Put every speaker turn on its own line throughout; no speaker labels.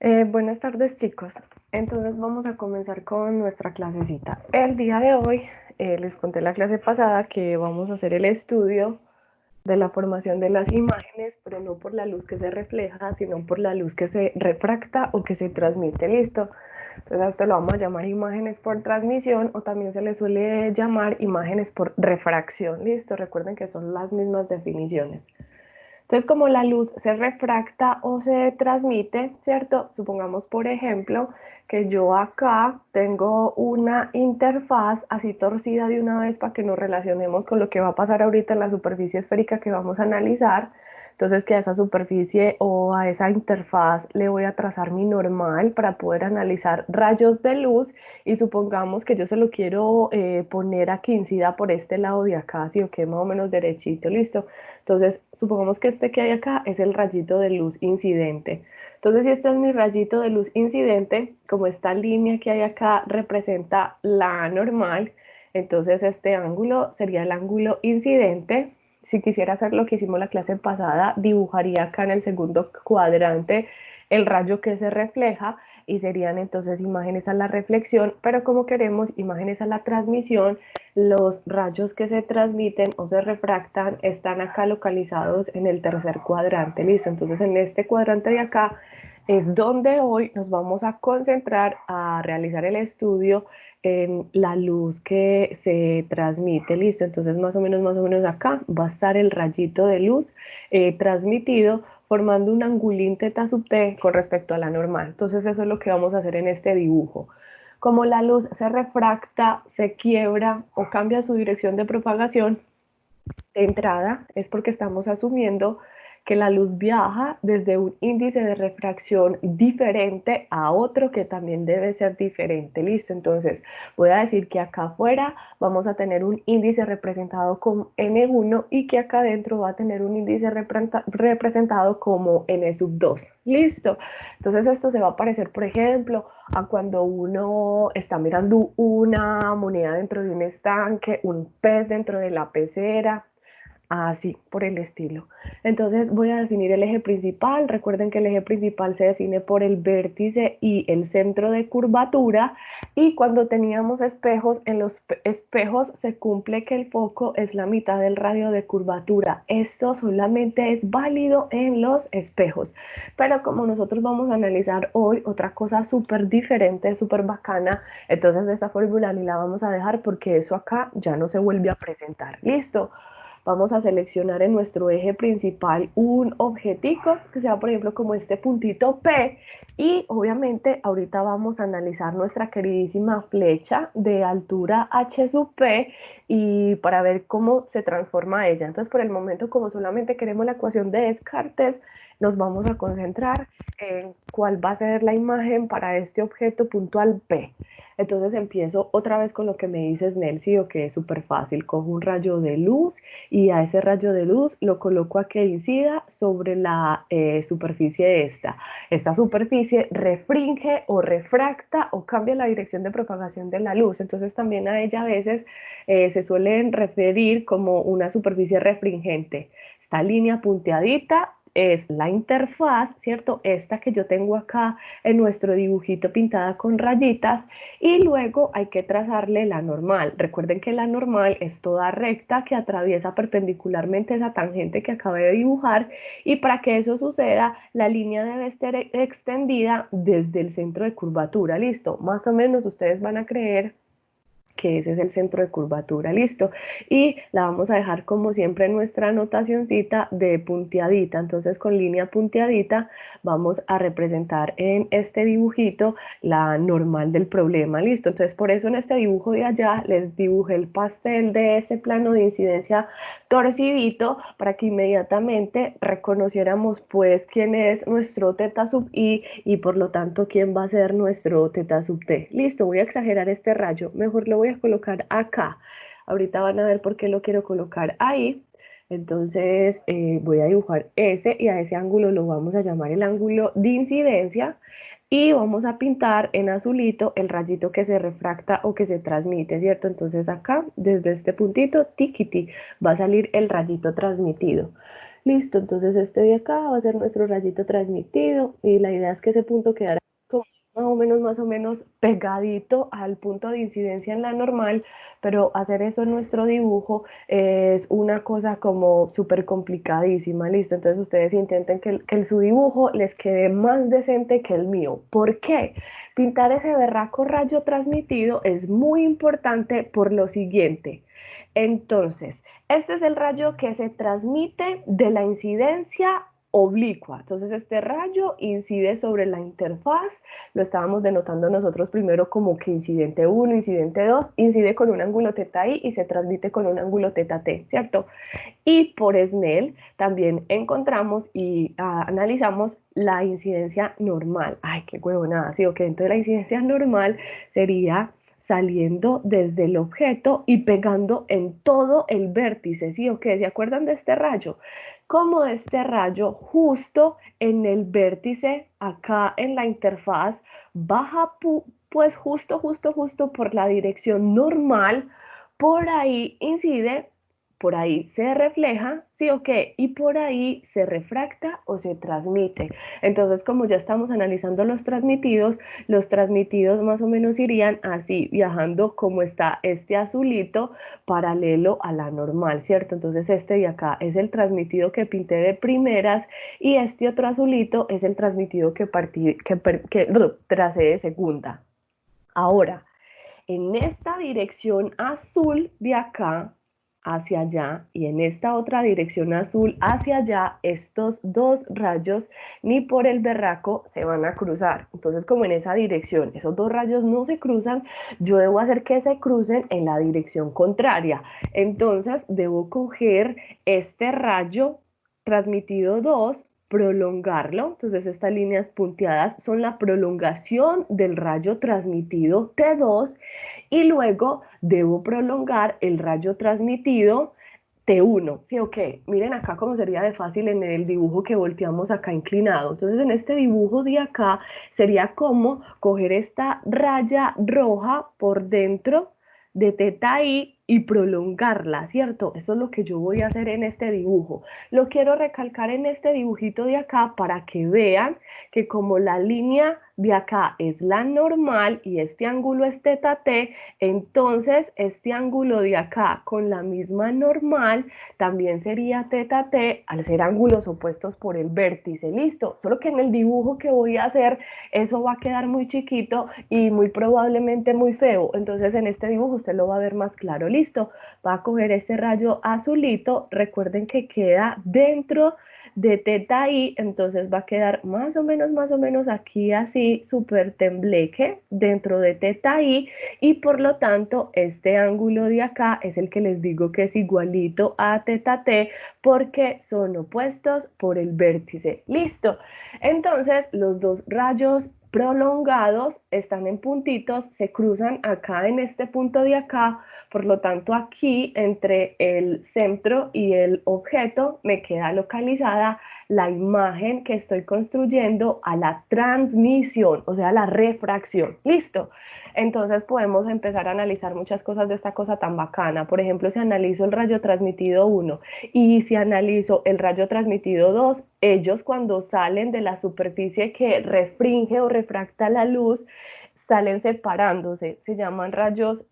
Buenas tardes, chicos. Entonces vamos a comenzar con nuestra clasecita. El día de hoy les conté en la clase pasada que vamos a hacer el estudio de la formación de las imágenes, pero no por la luz que se refleja, sino por la luz que se refracta o que se transmite. ¿Listo? Entonces a esto lo vamos a llamar imágenes por transmisión o también se le suele llamar imágenes por refracción. ¿Listo? Recuerden que son las mismas definiciones. Entonces, como la luz se refracta o se transmite, ¿cierto? Supongamos, por ejemplo, que yo acá tengo una interfaz así torcida de una vez para que nos relacionemos con lo que va a pasar ahorita en la superficie esférica que vamos a analizar. Entonces, que a esa superficie o a esa interfaz le voy a trazar mi normal para poder analizar rayos de luz y supongamos que yo se lo quiero poner a que incida por este lado de acá, así o que más o menos derechito, listo. Entonces, supongamos que este que hay acá es el rayito de luz incidente. Entonces, si este es mi rayito de luz incidente, como esta línea que hay acá representa la normal, entonces este ángulo sería el ángulo incidente. Si quisiera hacer lo que hicimos la clase pasada, dibujaría acá en el segundo cuadrante el rayo que se refleja y serían entonces imágenes a la reflexión, pero como queremos imágenes a la transmisión, los rayos que se transmiten o se refractan están acá localizados en el tercer cuadrante, listo. Entonces en este cuadrante de acá es donde hoy nos vamos a concentrar a realizar el estudio en la luz que se transmite, listo. Entonces más o menos acá va a estar el rayito de luz transmitido formando un angulín teta sub t con respecto a la normal. Entonces eso es lo que vamos a hacer en este dibujo. Como la luz se refracta, se quiebra o cambia su dirección de propagación, de entrada es porque estamos asumiendo que la luz viaja desde un índice de refracción diferente a otro que también debe ser diferente. Listo, entonces voy a decir que acá afuera vamos a tener un índice representado como N1 y que acá adentro va a tener un índice representado como N sub 2. Listo, entonces esto se va a parecer, por ejemplo, a cuando uno está mirando una moneda dentro de un estanque, un pez dentro de la pecera, así por el estilo. Entonces voy a definir el eje principal. Recuerden que el eje principal se define por el vértice y el centro de curvatura. Y cuando teníamos espejos, en los espejos se cumple que el foco es la mitad del radio de curvatura. Esto solamente es válido en los espejos. Pero como nosotros vamos a analizar hoy otra cosa súper diferente, súper bacana, entonces esta fórmula ni la vamos a dejar porque eso acá ya no se vuelve a presentar. ¿Listo? Vamos a seleccionar en nuestro eje principal un objetivo que sea, por ejemplo, como este puntito P, y obviamente ahorita vamos a analizar nuestra queridísima flecha de altura H sub P y para ver cómo se transforma ella. Entonces, por el momento, como solamente queremos la ecuación de Descartes, nos vamos a concentrar en cuál va a ser la imagen para este objeto puntual P. Entonces empiezo otra vez con lo que me dices, Nelcy, o que es súper fácil. Cojo un rayo de luz y a ese rayo de luz lo coloco a que incida sobre la superficie de esta. Esta superficie refringe o refracta o cambia la dirección de propagación de la luz. Entonces también a ella a veces se suelen referir como una superficie refringente. Esta línea punteadita es la interfaz, ¿cierto? Esta que yo tengo acá en nuestro dibujito pintada con rayitas, y luego hay que trazarle la normal. Recuerden que la normal es toda recta que atraviesa perpendicularmente esa tangente que acabé de dibujar, y para que eso suceda la línea debe estar extendida desde el centro de curvatura. Listo, más o menos ustedes van a creer que ese es el centro de curvatura, listo. Y la vamos a dejar como siempre en nuestra anotacioncita de punteadita. Entonces con línea punteadita vamos a representar en este dibujito la normal del problema, listo. Entonces por eso en este dibujo de allá les dibujé el pastel de ese plano de incidencia torcidito para que inmediatamente reconociéramos pues quién es nuestro teta sub i y por lo tanto quién va a ser nuestro teta sub t. Listo, voy a exagerar este rayo, mejor lo voy a colocar acá. Ahorita van a ver por qué lo quiero colocar ahí. Entonces voy a dibujar ese y a ese ángulo lo vamos a llamar el ángulo de incidencia y vamos a pintar en azulito el rayito que se refracta o que se transmite, ¿cierto? Entonces acá, desde este puntito, tiquiti, va a salir el rayito transmitido. Listo, entonces este de acá va a ser nuestro rayito transmitido y la idea es que ese punto quedara como más o menos pegadito al punto de incidencia en la normal, pero hacer eso en nuestro dibujo es una cosa como súper complicadísima, listo. Entonces ustedes intenten que su dibujo les quede más decente que el mío. ¿Por qué? Pintar ese berraco rayo transmitido es muy importante por lo siguiente. Entonces, este es el rayo que se transmite de la incidencia oblicua. Entonces, este rayo incide sobre la interfaz, lo estábamos denotando nosotros primero como que incidente 1, incidente 2, incide con un ángulo θ i y se transmite con un ángulo θ t, ¿cierto? Y por Snell también encontramos y analizamos la incidencia normal. Ay, qué huevonada, sí, ok, entonces la incidencia normal sería saliendo desde el objeto y pegando en todo el vértice, ¿sí o qué? ¿Se acuerdan de este rayo? Como este rayo justo en el vértice, acá en la interfaz, baja pues justo por la dirección normal, por ahí incide, por ahí se refleja, ¿sí o qué? Y por ahí se refracta o se transmite. Entonces, como ya estamos analizando los transmitidos más o menos irían así, viajando como está este azulito paralelo a la normal, ¿cierto? Entonces este de acá es el transmitido que pinté de primeras y este otro azulito es el transmitido que tracé de segunda. Ahora, en esta dirección azul de acá hacia allá y en esta otra dirección azul hacia allá, estos dos rayos ni por el berraco se van a cruzar. Entonces, como en esa dirección esos dos rayos no se cruzan, yo debo hacer que se crucen en la dirección contraria. Entonces, debo coger este rayo transmitido 2, prolongarlo. Entonces, estas líneas punteadas son la prolongación del rayo transmitido T2 y luego debo prolongar el rayo transmitido T1, ¿sí o qué? Miren acá cómo sería de fácil en el dibujo que volteamos acá inclinado. Entonces en este dibujo de acá sería como coger esta raya roja por dentro de teta i y prolongarla, ¿cierto? Eso es lo que yo voy a hacer en este dibujo. Lo quiero recalcar en este dibujito de acá para que vean que como la línea de acá es la normal y este ángulo es θ t, entonces este ángulo de acá con la misma normal también sería θ t al ser ángulos opuestos por el vértice, listo. Solo que en el dibujo que voy a hacer eso va a quedar muy chiquito y muy probablemente muy feo, entonces en este dibujo usted lo va a ver más claro, listo. Va a coger este rayo azulito, recuerden que queda dentro de teta i, entonces va a quedar más o menos aquí así, súper tembleque dentro de teta i y por lo tanto este ángulo de acá es el que les digo que es igualito a teta t porque son opuestos por el vértice. Listo. Entonces los dos rayos prolongados están en puntitos, se cruzan acá en este punto de acá, por lo tanto aquí entre el centro y el objeto me queda localizada la imagen que estoy construyendo a la transmisión, o sea, la refracción. ¿Listo? Entonces podemos empezar a analizar muchas cosas de esta cosa tan bacana. Por ejemplo, si analizo el rayo transmitido 1 y si analizo el rayo transmitido 2, ellos cuando salen de la superficie que refringe o refracta la luz, salen separándose, se llaman rayos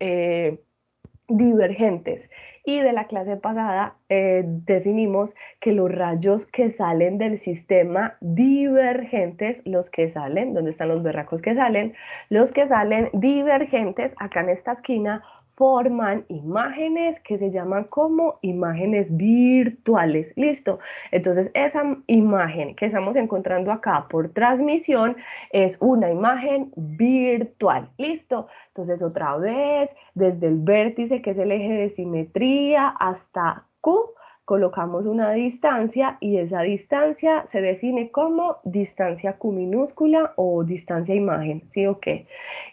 divergentes. Y de la clase pasada definimos que los rayos que salen del sistema divergentes, los que salen, ¿dónde están los berracos que salen? Los que salen divergentes, acá en esta esquina, forman imágenes que se llaman como imágenes virtuales. Listo. Entonces, esa imagen que estamos encontrando acá por transmisión es una imagen virtual. Listo. Entonces, otra vez, desde el vértice, que es el eje de simetría, hasta Q, colocamos una distancia y esa distancia se define como distancia Q minúscula o distancia imagen, ¿sí o qué?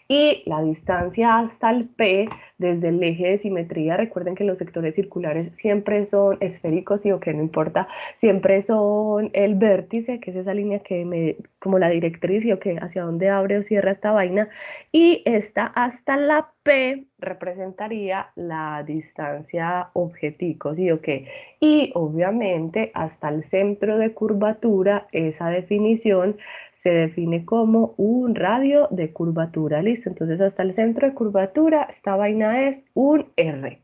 Y la distancia hasta el P desde el eje de simetría. Recuerden que los sectores circulares siempre son esféricos, y o que no importa, siempre son el vértice, que es esa línea que me, como la directriz, y o que hacia dónde abre o cierra esta vaina, y esta hasta la P representaría la distancia objetivo, ¿sí o qué? Y obviamente hasta el centro de curvatura, esa definición se define como un radio de curvatura, ¿listo? Entonces hasta el centro de curvatura, esta vaina es un R.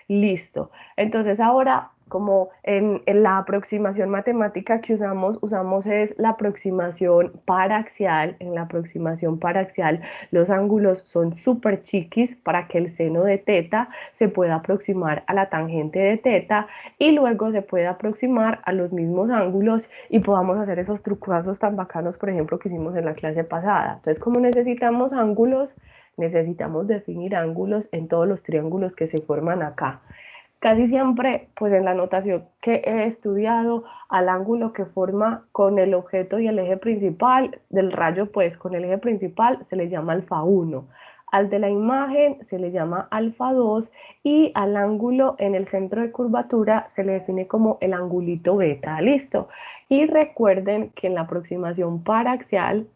Listo. Entonces ahora, como en la aproximación matemática que usamos es la aproximación paraxial. En la aproximación paraxial los ángulos son súper chiquis para que el seno de teta se pueda aproximar a la tangente de teta y luego se puede aproximar a los mismos ángulos y podamos hacer esos trucazos tan bacanos, por ejemplo, que hicimos en la clase pasada. Entonces, como necesitamos ángulos, necesitamos definir ángulos en todos los triángulos que se forman acá. Casi siempre, pues en la notación que he estudiado, al ángulo que forma con el objeto y el eje principal del rayo, pues con el eje principal se le llama alfa 1. Al de la imagen se le llama alfa 2 y al ángulo en el centro de curvatura se le define como el angulito beta. ¿Listo? Y recuerden que en la aproximación paraxial,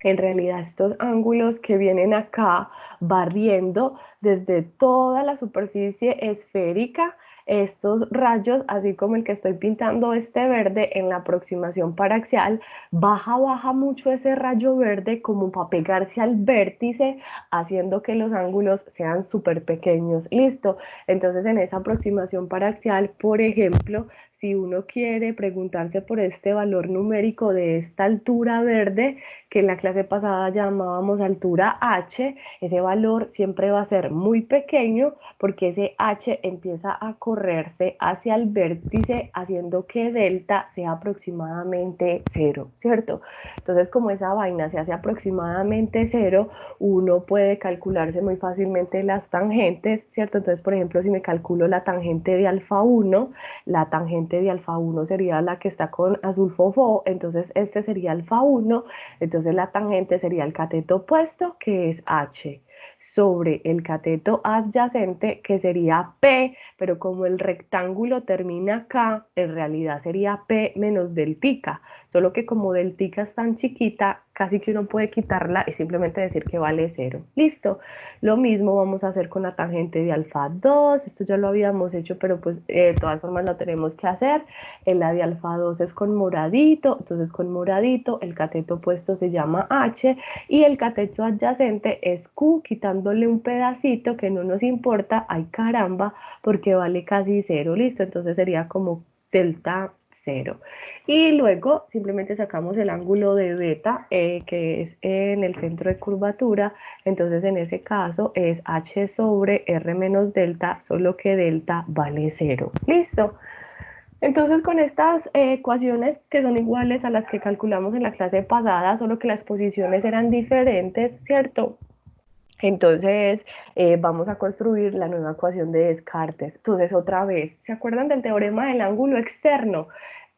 en realidad estos ángulos que vienen acá barriendo desde toda la superficie esférica, estos rayos, así como el que estoy pintando este verde en la aproximación paraxial, baja mucho ese rayo verde como para pegarse al vértice, haciendo que los ángulos sean súper pequeños. Listo. Entonces en esa aproximación paraxial, por ejemplo, si uno quiere preguntarse por este valor numérico de esta altura verde, que en la clase pasada llamábamos altura h, ese valor siempre va a ser muy pequeño porque ese h empieza a correrse hacia el vértice, haciendo que delta sea aproximadamente 0, ¿cierto? Entonces, como esa vaina se hace aproximadamente 0, uno puede calcularse muy fácilmente las tangentes, ¿cierto? Entonces, por ejemplo, si me calculo la tangente de alfa 1, la tangente de alfa 1 sería la que está con azul fofó, entonces este sería alfa 1, entonces la tangente sería el cateto opuesto, que es h, sobre el cateto adyacente, que sería P, pero como el rectángulo termina acá, en realidad sería P menos deltica, solo que como deltica es tan chiquita, casi que uno puede quitarla y simplemente decir que vale 0. Listo. Lo mismo vamos a hacer con la tangente de alfa 2, esto ya lo habíamos hecho, pero pues de todas formas lo tenemos que hacer. La de alfa 2 es con moradito, entonces con moradito el cateto opuesto se llama H y el cateto adyacente es Q, quitándole un pedacito que no nos importa, ay caramba, porque vale casi 0, listo, entonces sería como delta 0. Y luego simplemente sacamos el ángulo de beta, que es en el centro de curvatura, entonces en ese caso es h sobre r menos delta, solo que delta vale 0. ¿Listo? Entonces con estas ecuaciones que son iguales a las que calculamos en la clase pasada, solo que las posiciones eran diferentes, ¿cierto? Entonces vamos a construir la nueva ecuación de Descartes. Entonces otra vez, ¿se acuerdan del teorema del ángulo externo?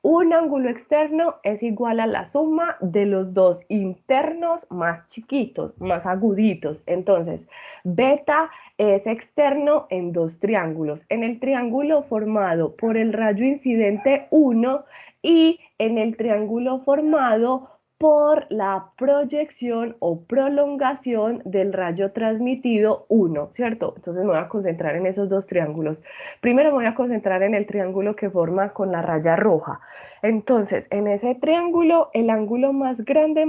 Un ángulo externo es igual a la suma de los dos internos más chiquitos, más aguditos. Entonces, beta es externo en dos triángulos. En el triángulo formado por el rayo incidente 1 y en el triángulo formado por la proyección o prolongación del rayo transmitido 1, ¿cierto? Entonces me voy a concentrar en esos dos triángulos. Primero me voy a concentrar en el triángulo que forma con la raya roja. Entonces, en ese triángulo, el ángulo más grande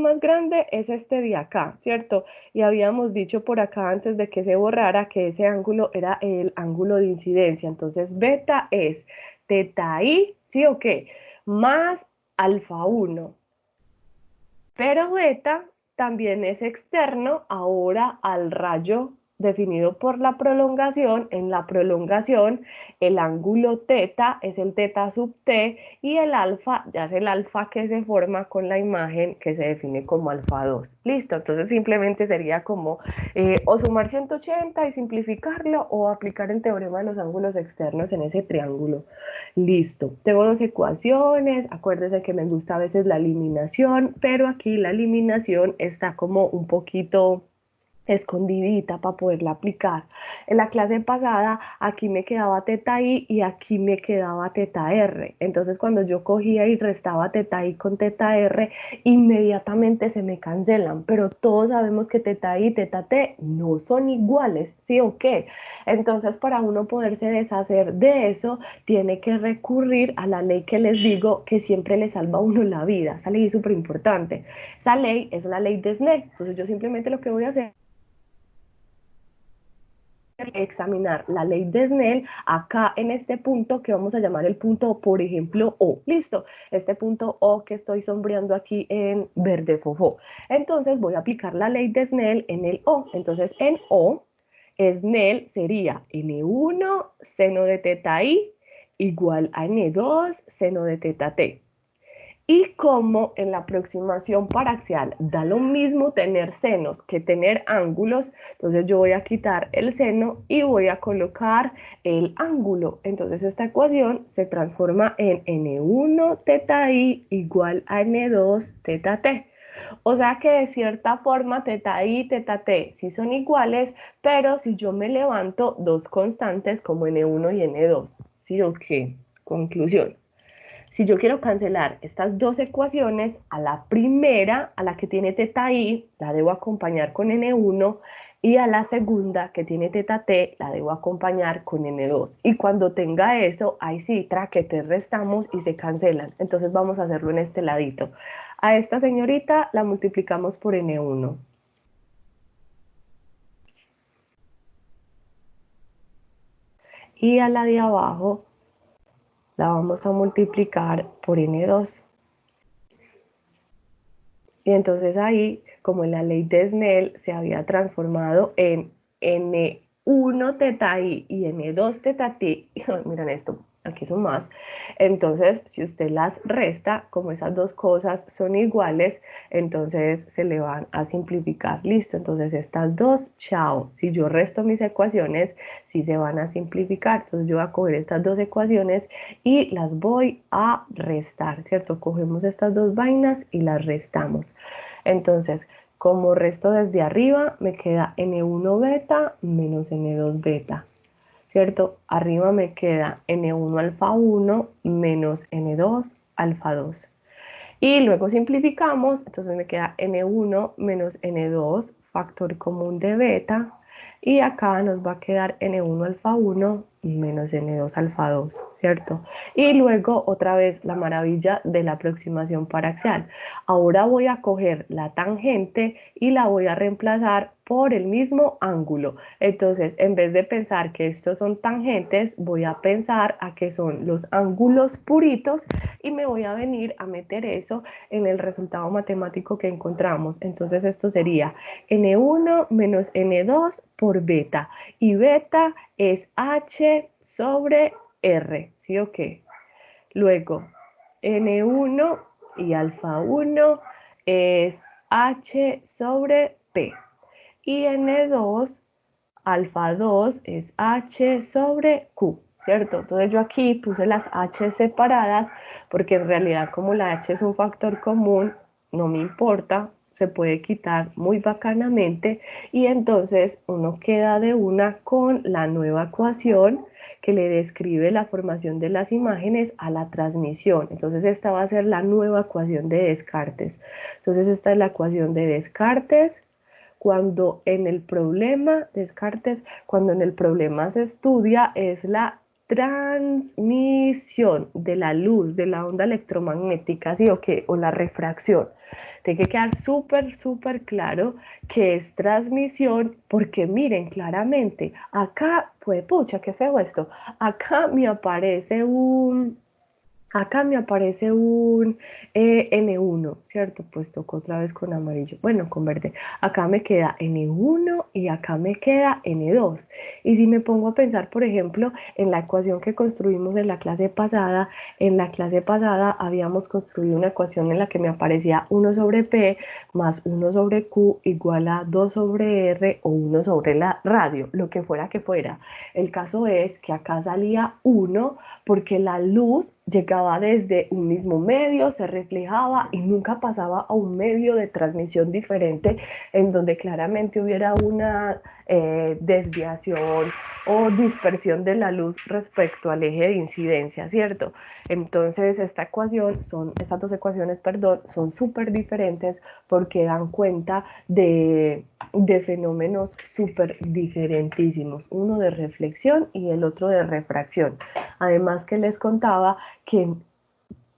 es este de acá, ¿cierto? Y habíamos dicho por acá antes de que se borrara que ese ángulo era el ángulo de incidencia. Entonces, beta es teta i, ¿sí o qué? Más alfa 1. Pero beta también es externo ahora al rayo definido por la prolongación. En la prolongación, el ángulo teta es el teta sub t y el alfa ya es el alfa que se forma con la imagen que se define como alfa 2. Listo, entonces simplemente sería como o sumar 180 y simplificarlo o aplicar el teorema de los ángulos externos en ese triángulo. Listo, tengo dos ecuaciones, acuérdense que me gusta a veces la eliminación, pero aquí la eliminación está como un poquito escondidita para poderla aplicar. En la clase pasada aquí me quedaba teta i y aquí me quedaba teta r. Entonces cuando yo cogía y restaba teta i con teta r, inmediatamente se me cancelan. Pero todos sabemos que teta i y teta t no son iguales, ¿sí o qué? Entonces para uno poderse deshacer de eso, tiene que recurrir a la ley que les digo que siempre le salva a uno la vida. Esa ley es súper importante. Esa ley es la ley de Snell. Entonces yo simplemente lo que voy a hacer examinar la ley de Snell acá en este punto que vamos a llamar el punto, por ejemplo, O. Listo, este punto O que estoy sombreando aquí en verde fofó. Entonces voy a aplicar la ley de Snell en el O. Entonces en O, Snell sería N1 seno de teta I igual a N2 seno de teta T. Y como en la aproximación paraxial da lo mismo tener senos que tener ángulos, entonces yo voy a quitar el seno y voy a colocar el ángulo. Entonces esta ecuación se transforma en N1 teta I igual a N2 teta T. O sea que de cierta forma teta I y teta T sí son iguales, pero si yo me levanto dos constantes como N1 y N2, ¿sí o qué? Conclusión. Si yo quiero cancelar estas dos ecuaciones, a la primera, a la que tiene teta i, la debo acompañar con n1 y a la segunda, que tiene teta t, la debo acompañar con n2. Y cuando tenga eso, ahí sí, traquetes restamos y se cancelan. Entonces vamos a hacerlo en este ladito. A esta señorita la multiplicamos por n1. Y a la de abajo la vamos a multiplicar por n2. Y entonces ahí, como en la ley de Snell se había transformado en N1 teta I y N2 teta T, miren esto, aquí son más. Entonces, si usted las resta, como esas dos cosas son iguales, entonces se le van a simplificar. Listo, entonces estas dos, chao. Si yo resto mis ecuaciones, sí se van a simplificar. Entonces yo voy a coger estas dos ecuaciones y las voy a restar, ¿cierto? Cogemos estas dos vainas y las restamos. Entonces, como resto desde arriba, me queda N1 beta menos N2 beta, ¿cierto? Arriba me queda N1 alfa 1 menos N2 alfa 2. Y luego simplificamos, entonces me queda N1 menos N2, factor común de beta, y acá nos va a quedar N1 alfa 1 menos N2 alfa 2, ¿cierto? Y luego otra vez la maravilla de la aproximación paraxial. Ahora voy a coger la tangente y la voy a reemplazar por el mismo ángulo. Entonces, en vez de pensar que estos son tangentes, voy a pensar a que son los ángulos puritos y me voy a venir a meter eso en el resultado matemático que encontramos. Entonces esto sería N1 menos N2 por beta. Y beta es H sobre R, ¿sí o qué? Luego, N1 y alfa 1 es H sobre P. Y N2 alfa 2 es H sobre Q, ¿cierto? Entonces yo aquí puse las H separadas porque en realidad como la H es un factor común, no me importa, se puede quitar muy bacanamente y entonces uno queda de una con la nueva ecuación que le describe la formación de las imágenes a la transmisión. Entonces esta va a ser la nueva ecuación de Descartes. Entonces esta es la ecuación de Descartes cuando en el problema, Descartes, cuando en el problema se estudia es la transmisión de la luz, de la onda electromagnética, ¿sí o qué? O la refracción. Tiene que quedar súper, súper claro que es transmisión, porque miren claramente, acá, pues pucha, qué feo esto, acá me aparece un N1, ¿cierto? Pues toco otra vez con amarillo, bueno, con verde. Acá me queda N1 y acá me queda N2. Y si me pongo a pensar, por ejemplo, en la ecuación que construimos en la clase pasada habíamos construido una ecuación en la que me aparecía 1 sobre P más 1 sobre Q igual a 2 sobre R o 1 sobre la radio, lo que fuera que fuera. El caso es que acá salía 1 porque la luz llegaba pasaba desde un mismo medio, se reflejaba y nunca pasaba a un medio de transmisión diferente en donde claramente hubiera una desviación o dispersión de la luz respecto al eje de incidencia, ¿cierto? Entonces estas dos ecuaciones, perdón, son súper diferentes porque dan cuenta de fenómenos súper diferentísimos, uno de reflexión y el otro de refracción. Además que les contaba que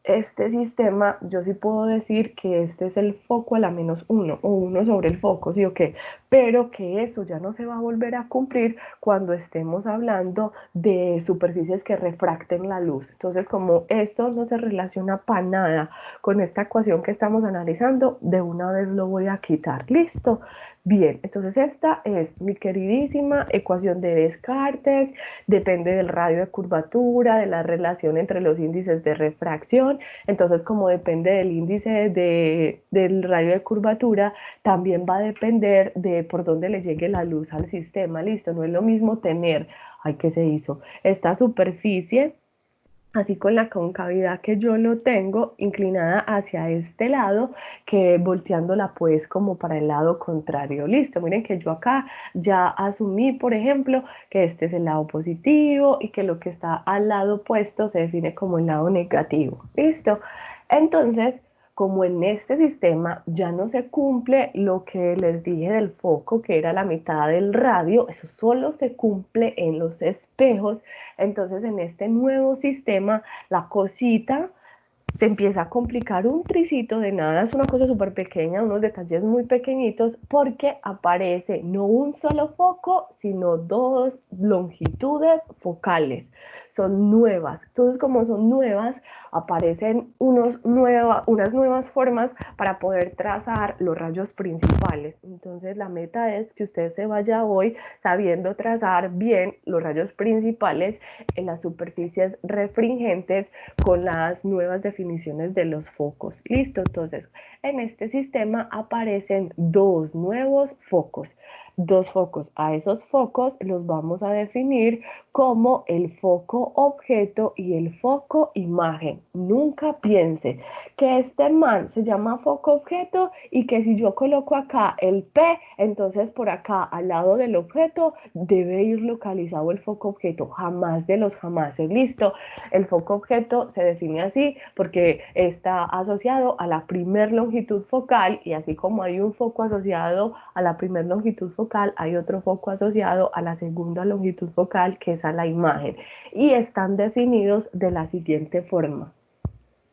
este sistema, yo sí puedo decir que este es el foco a la menos uno o uno sobre el foco, ¿sí o qué? Pero que eso ya no se va a volver a cumplir cuando estemos hablando de superficies que refracten la luz. Entonces, como esto no se relaciona para nada con esta ecuación que estamos analizando, de una vez lo voy a quitar. ¿Listo? Bien, entonces esta es mi queridísima ecuación de Descartes, depende del radio de curvatura, de la relación entre los índices de refracción. Entonces, como depende del índice del radio de curvatura, también va a depender de por dónde le llegue la luz al sistema. Listo, no es lo mismo tener, ay, ¿qué se hizo? Esta superficie así con la concavidad que yo lo tengo inclinada hacia este lado, que volteándola pues como para el lado contrario. Listo, miren que yo acá ya asumí, por ejemplo, que este es el lado positivo y que lo que está al lado opuesto se define como el lado negativo. Listo. Entonces, como en este sistema ya no se cumple lo que les dije del foco, que era la mitad del radio, eso solo se cumple en los espejos. Entonces, en este nuevo sistema, la cosita se empieza a complicar un tricito de nada, es una cosa súper pequeña, unos detalles muy pequeñitos, porque aparece no un solo foco, sino dos longitudes focales. Son nuevas. Entonces, como son nuevas, aparecen unas nuevas formas para poder trazar los rayos principales. Entonces, la meta es que usted se vaya hoy sabiendo trazar bien los rayos principales en las superficies refringentes con las nuevas definiciones de los focos. Listo, entonces en este sistema aparecen dos nuevos focos. Dos focos. A esos focos los vamos a definir como el foco objeto y el foco imagen. Nunca piense que este man se llama foco objeto y que si yo coloco acá el P, entonces por acá al lado del objeto debe ir localizado el foco objeto. Jamás de los jamases. Listo. El foco objeto se define así porque está asociado a la primer longitud focal y así como hay un foco asociado a la primer longitud focal, hay otro foco asociado a la segunda longitud focal, que es a la imagen, y están definidos de la siguiente forma.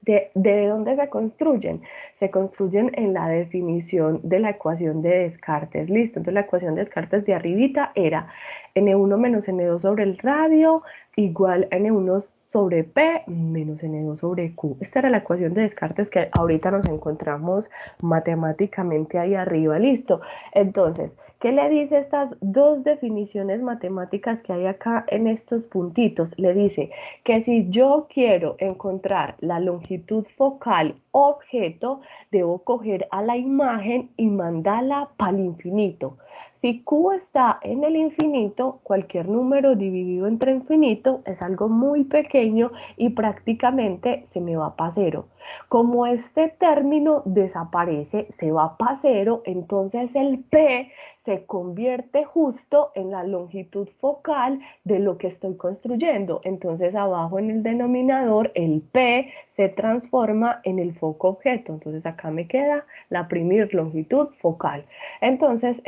¿De dónde se construyen? Se construyen en la definición de la ecuación de Descartes. Listo, entonces la ecuación de Descartes de arribita era n1 menos n2 sobre el radio igual a n1 sobre p menos n2 sobre q. Esta era la ecuación de Descartes que ahorita nos encontramos matemáticamente ahí arriba. Listo, entonces, ¿qué le dice estas dos definiciones matemáticas que hay acá en estos puntitos? Le dice que si yo quiero encontrar la longitud focal objeto, debo coger a la imagen y mandarla para el infinito. Si Q está en el infinito, cualquier número dividido entre infinito es algo muy pequeño y prácticamente se me va para cero. Como este término desaparece, se va para cero, entonces el P se convierte justo en la longitud focal de lo que estoy construyendo. Entonces abajo en el denominador el P se transforma en el foco objeto. Entonces acá me queda la primer longitud focal. Entonces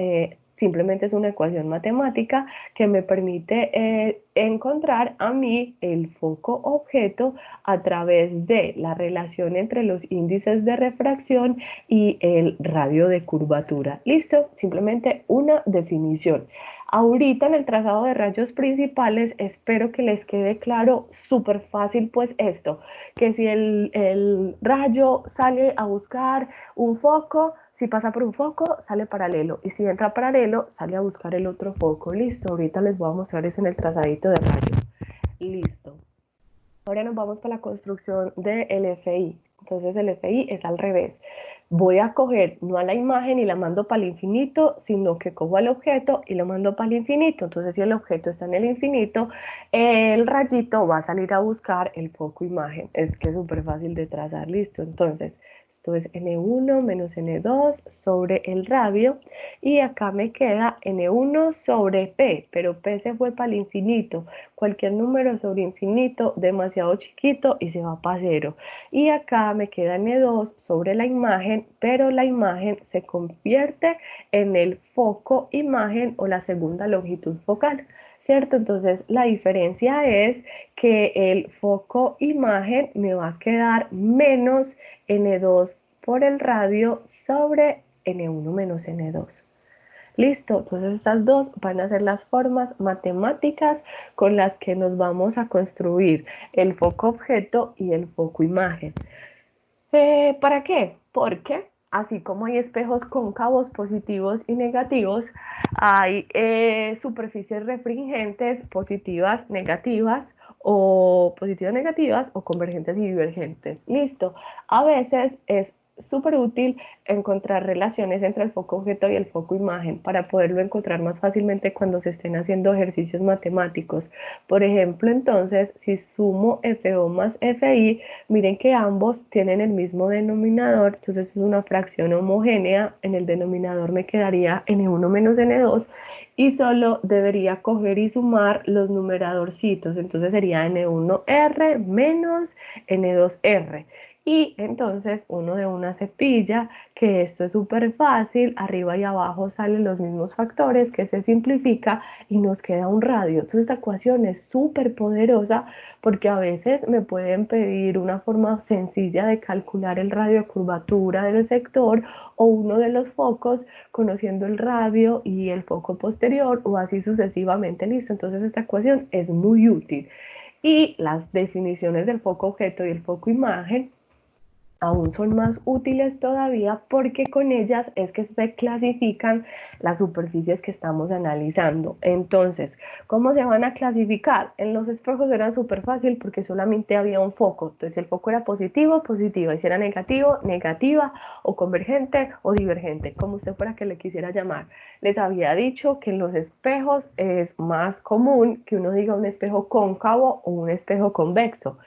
simplemente es una ecuación matemática que me permite encontrar a mí el foco objeto a través de la relación entre los índices de refracción y el radio de curvatura. ¿Listo? Simplemente una definición. Ahorita en el trazado de rayos principales espero que les quede claro, súper fácil pues esto, que si el rayo sale a buscar un foco, si pasa por un foco, sale paralelo. Y si entra paralelo, sale a buscar el otro foco. Listo, ahorita les voy a mostrar eso en el trazadito de rayos. Listo. Ahora nos vamos para la construcción del FI. Entonces el FI es al revés. voy a coger no a la imagen y la mando para el infinito, sino que cojo al objeto y lo mando para el infinito. Entonces, si el objeto está en el infinito, el rayito va a salir a buscar el foco imagen. Es que es súper fácil de trazar, listo. Entonces, esto es n1 menos n2 sobre el radio y acá me queda n1 sobre p, pero p se fue para el infinito. Cualquier número sobre infinito demasiado chiquito y se va para cero. Y acá me queda n2 sobre la imagen, pero la imagen se convierte en el foco imagen o la segunda longitud focal, ¿cierto? Entonces la diferencia es que el foco imagen me va a quedar menos n2 por el radio sobre n1 menos n2. Listo, entonces estas dos van a ser las formas matemáticas con las que nos vamos a construir el foco objeto y el foco imagen. ¿Para qué? Porque así como hay espejos cóncavos positivos y negativos, hay superficies refringentes positivas, negativas o positivas, negativas o convergentes y divergentes. Listo. A veces es súper útil encontrar relaciones entre el foco objeto y el foco imagen para poderlo encontrar más fácilmente cuando se estén haciendo ejercicios matemáticos. Por ejemplo, entonces, si sumo FO más FI, miren que ambos tienen el mismo denominador, entonces es una fracción homogénea. En el denominador me quedaría n1 menos n2 y solo debería coger y sumar los numeradorcitos, entonces sería n1r menos n2r. Y entonces uno de una cepilla, que esto es súper fácil, arriba y abajo salen los mismos factores, que se simplifica y nos queda un radio. Entonces esta ecuación es súper poderosa porque a veces me pueden pedir una forma sencilla de calcular el radio de curvatura del sector o uno de los focos conociendo el radio y el foco posterior o así sucesivamente, listo. Entonces esta ecuación es muy útil. Y las definiciones del foco objeto y el foco imagen aún son más útiles todavía porque con ellas es que se clasifican las superficies que estamos analizando. Entonces, ¿cómo se van a clasificar? En los espejos era súper fácil porque solamente había un foco. Entonces, si el foco era positivo, positiva, y si era negativo, negativa, o convergente o divergente, como usted fuera que le quisiera llamar. Les había dicho que en los espejos es más común que uno diga un espejo cóncavo o un espejo convexo.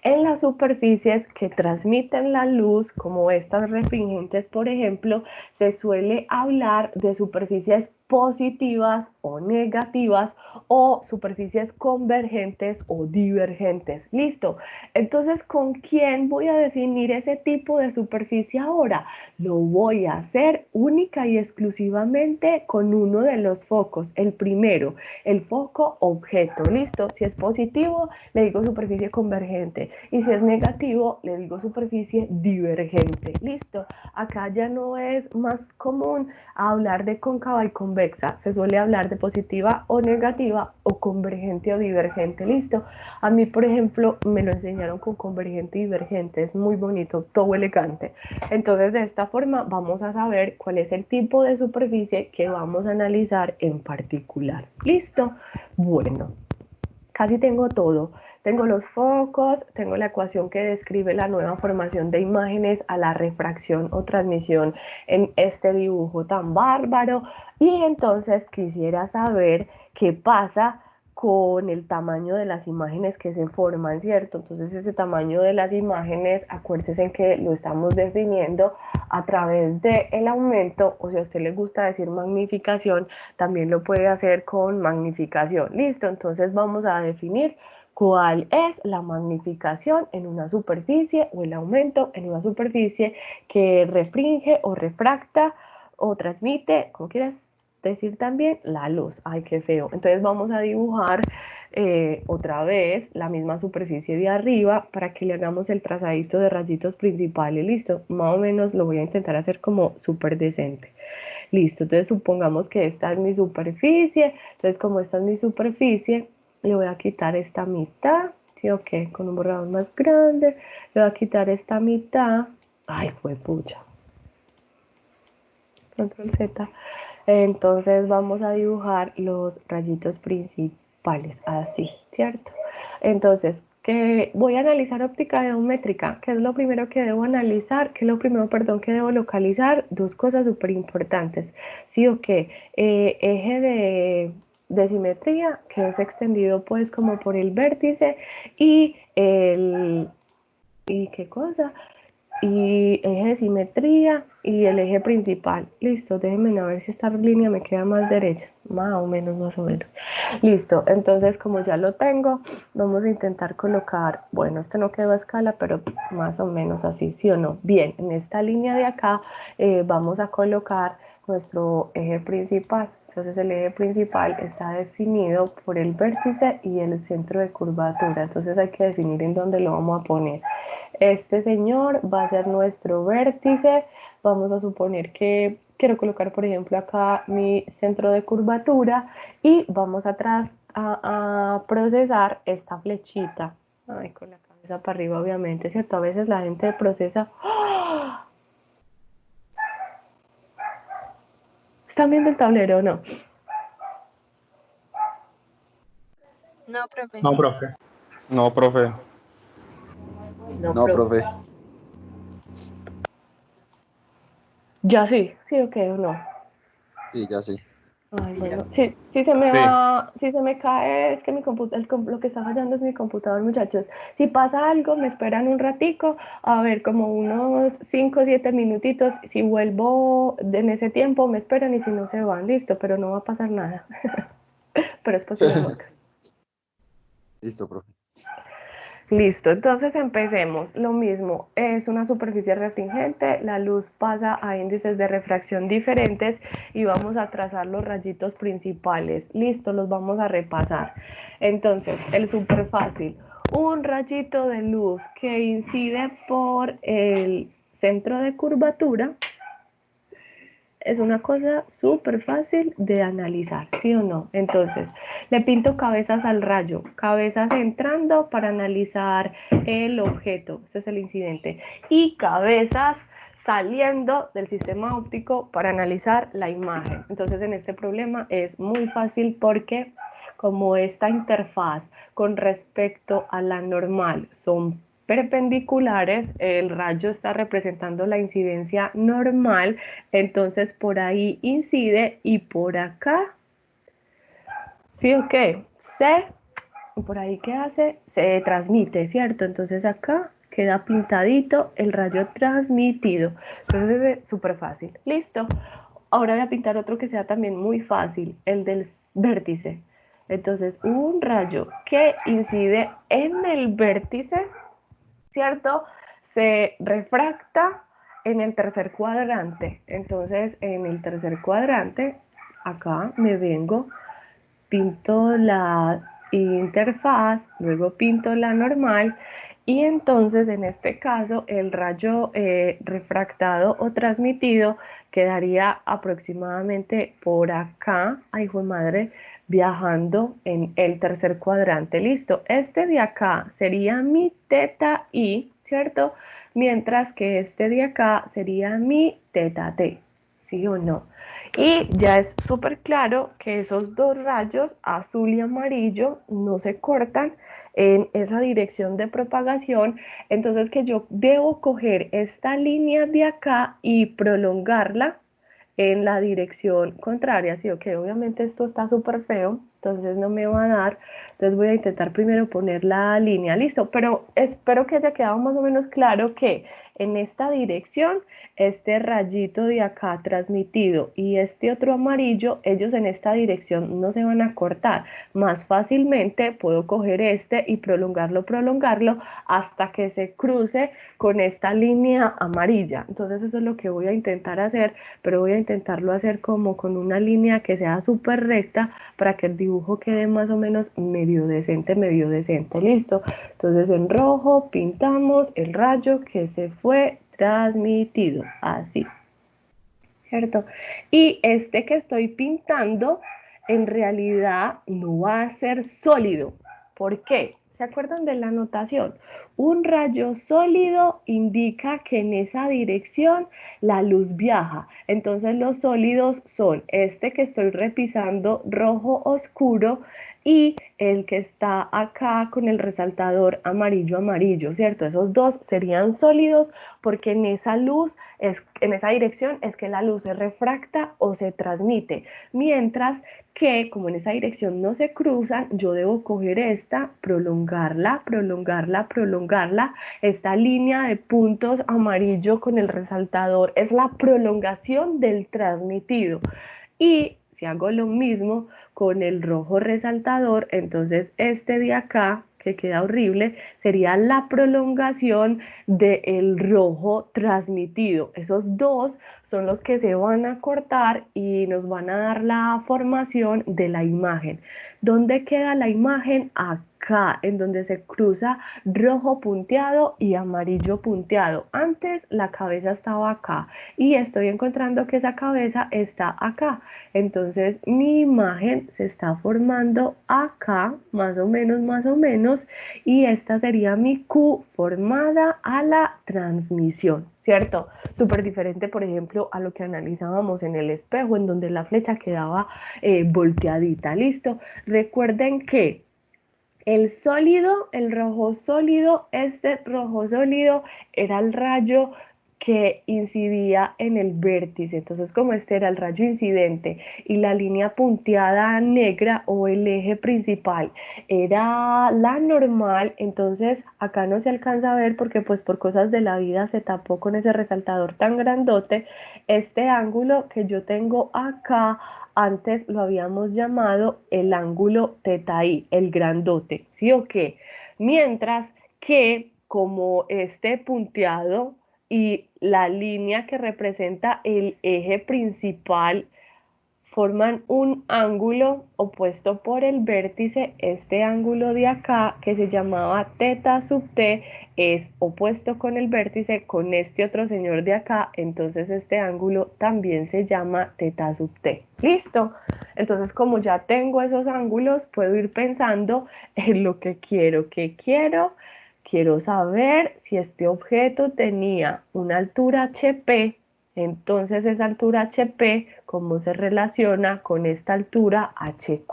En las superficies que transmiten la luz, como estas refringentes, por ejemplo, se suele hablar de superficies positivas o negativas o superficies convergentes o divergentes. Listo. Entonces, ¿con quién voy a definir ese tipo de superficie ahora? Lo voy a hacer única y exclusivamente con uno de los focos. El primero, el foco objeto. Listo. Si es positivo, le digo superficie convergente. Y si es negativo, le digo superficie divergente. Listo. Acá ya no es más común hablar de cóncava y convexa. Se suele hablar de positiva o negativa o convergente o divergente. Listo. A mí, por ejemplo, me lo enseñaron con convergente y divergente. Es muy bonito, todo elegante. Entonces, de esta forma vamos a saber cuál es el tipo de superficie que vamos a analizar en particular. Listo. Bueno, casi tengo todo. Tengo los focos, tengo la ecuación que describe la nueva formación de imágenes a la refracción o transmisión en este dibujo tan bárbaro. Y entonces quisiera saber qué pasa con el tamaño de las imágenes que se forman, ¿cierto? Entonces ese tamaño de las imágenes, acuérdense que lo estamos definiendo a través del aumento, o si a usted le gusta decir magnificación, también lo puede hacer con magnificación. Listo, entonces vamos a definir cuál es la magnificación en una superficie o el aumento en una superficie que refringe o refracta o transmite, como quieras decir también, la luz. Ay, qué feo. Entonces vamos a dibujar otra vez la misma superficie de arriba para que le hagamos el trazadito de rayitos principales. Listo, más o menos lo voy a intentar hacer como súper decente. Listo, entonces supongamos que esta es mi superficie. Entonces, como esta es mi superficie, le voy a quitar esta mitad. Sí, ok, con un borrador más grande. Le voy a quitar esta mitad. Ay, fue pucha. Control Z. Entonces vamos a dibujar los rayitos principales, así, ¿cierto? Entonces, que voy a analizar óptica geométrica. ¿Qué es lo primero que debo analizar? ¿Qué es lo primero, perdón, que debo localizar? Dos cosas súper importantes. Sí o qué. Eje de simetría, que es extendido pues como por el vértice, y el... ¿Y qué cosa? Y eje de simetría y el eje principal. Listo, déjenme a ver si esta línea me queda más derecha, más o menos, más o menos. Listo, entonces como ya lo tengo, vamos a intentar colocar, bueno, esto no quedó a escala, pero más o menos así, ¿sí o no? Bien, en esta línea de acá vamos a colocar nuestro eje principal. Entonces el eje principal está definido por el vértice y el centro de curvatura. Entonces hay que definir en dónde lo vamos a poner. Este señor va a ser nuestro vértice. Vamos a suponer que quiero colocar, por ejemplo, acá mi centro de curvatura y vamos a procesar esta flechita. Ay, con la cabeza para arriba, obviamente, ¿cierto? A veces la gente procesa... ¡Oh! ¿Están viendo el tablero o no?
No, profe.
No, profe.
No, profe.
No, profe.
Ya sí, sí o qué o no.
Sí, ya sí.
Ay, bueno, si se me
Sí.
va, si se me cae, es que lo que está fallando es mi computador, muchachos. Si pasa algo, me esperan un ratico, a ver, como unos 5 o 7 minutitos. Si vuelvo en ese tiempo, me esperan y si no se van, listo, pero no va a pasar nada. Pero es posible el podcast.
Listo, profe.
Listo, entonces empecemos. Lo mismo, es una superficie retingente, la luz pasa a índices de refracción diferentes y vamos a trazar los rayitos principales. Listo, los vamos a repasar. Entonces, el súper fácil, un rayito de luz que incide por el centro de curvatura es una cosa súper fácil de analizar, ¿sí o no? Entonces, le pinto cabezas al rayo, cabezas entrando para analizar el objeto, este es el incidente, y cabezas saliendo del sistema óptico para analizar la imagen. Entonces, en este problema es muy fácil porque como esta interfaz con respecto a la normal son perpendiculares, el rayo está representando la incidencia normal, entonces por ahí incide y por acá, ¿sí o qué? Por ahí ¿qué hace? Se transmite, ¿cierto? Entonces acá queda pintadito el rayo transmitido. Entonces es súper fácil. Listo. Ahora voy a pintar otro que sea también muy fácil, el del vértice. Entonces un rayo que incide en el vértice, ¿cierto? Se refracta en el tercer cuadrante. Entonces, en el tercer cuadrante, acá me vengo, pinto la interfaz, luego pinto la normal y entonces en este caso el rayo refractado o transmitido quedaría aproximadamente por acá, ay hijo de madre, viajando en el tercer cuadrante. Listo, este de acá sería mi teta i, ¿cierto? Mientras que este de acá sería mi teta t, ¿sí o no? Y ya es súper claro que esos dos rayos, azul y amarillo, no se cortan en esa dirección de propagación. Entonces que yo debo coger esta línea de acá y prolongarla en la dirección contraria, sí, ok, obviamente esto está súper feo, entonces no me va a dar, entonces voy a intentar primero poner la línea, listo, pero espero que haya quedado más o menos claro que en esta dirección, este rayito de acá transmitido y este otro amarillo, ellos en esta dirección no se van a cortar, más fácilmente puedo coger este y prolongarlo hasta que se cruce con esta línea amarilla, entonces eso es lo que voy a intentar hacer, pero voy a intentarlo hacer como con una línea que sea súper recta para que el dibujo quede más o menos medio decente, listo. Entonces en rojo pintamos el rayo que se fue transmitido, así, ¿cierto? Y este que estoy pintando en realidad no va a ser sólido. ¿Por qué? ¿Se acuerdan de la notación? Un rayo sólido indica que en esa dirección la luz viaja. Entonces los sólidos son este que estoy repisando rojo oscuro y el que está acá con el resaltador amarillo amarillo, ¿cierto? Esos dos serían sólidos porque en esa luz, en esa dirección es que la luz se refracta o se transmite, mientras que como en esa dirección no se cruzan, yo debo coger esta, prolongarla, prolongarla, prolongarla. Esta línea de puntos amarillo con el resaltador es la prolongación del transmitido. Y si hago lo mismo con el rojo resaltador, entonces este de acá, que queda horrible, sería la prolongación del rojo transmitido. Esos dos son los que se van a cortar y nos van a dar la formación de la imagen. ¿Dónde queda la imagen? Acá, en donde se cruza rojo punteado y amarillo punteado. Antes la cabeza estaba acá y estoy encontrando que esa cabeza está acá. Entonces mi imagen se está formando acá, más o menos, y esta sería mi Q formada a la transmisión, ¿cierto? Súper diferente, por ejemplo, a lo que analizábamos en el espejo, en donde la flecha quedaba volteadita, ¿listo? Recuerden que el sólido, el rojo sólido, este rojo sólido era el rayo que incidía en el vértice. Entonces, como este era el rayo incidente y la línea punteada negra o el eje principal era la normal, entonces acá no se alcanza a ver porque pues por cosas de la vida se tapó con ese resaltador tan grandote. Este ángulo que yo tengo acá antes lo habíamos llamado el ángulo teta i, el grandote, ¿sí o qué? Mientras que como este punteado y la línea que representa el eje principal forman un ángulo opuesto por el vértice, este ángulo de acá que se llamaba teta sub t es opuesto con el vértice con este otro señor de acá, entonces este ángulo también se llama teta sub t. ¿Listo? Entonces como ya tengo esos ángulos, puedo ir pensando en lo que quiero. ¿Qué quiero? Quiero saber si este objeto tenía una altura HP. Entonces esa altura HP, ¿cómo se relaciona con esta altura HQ?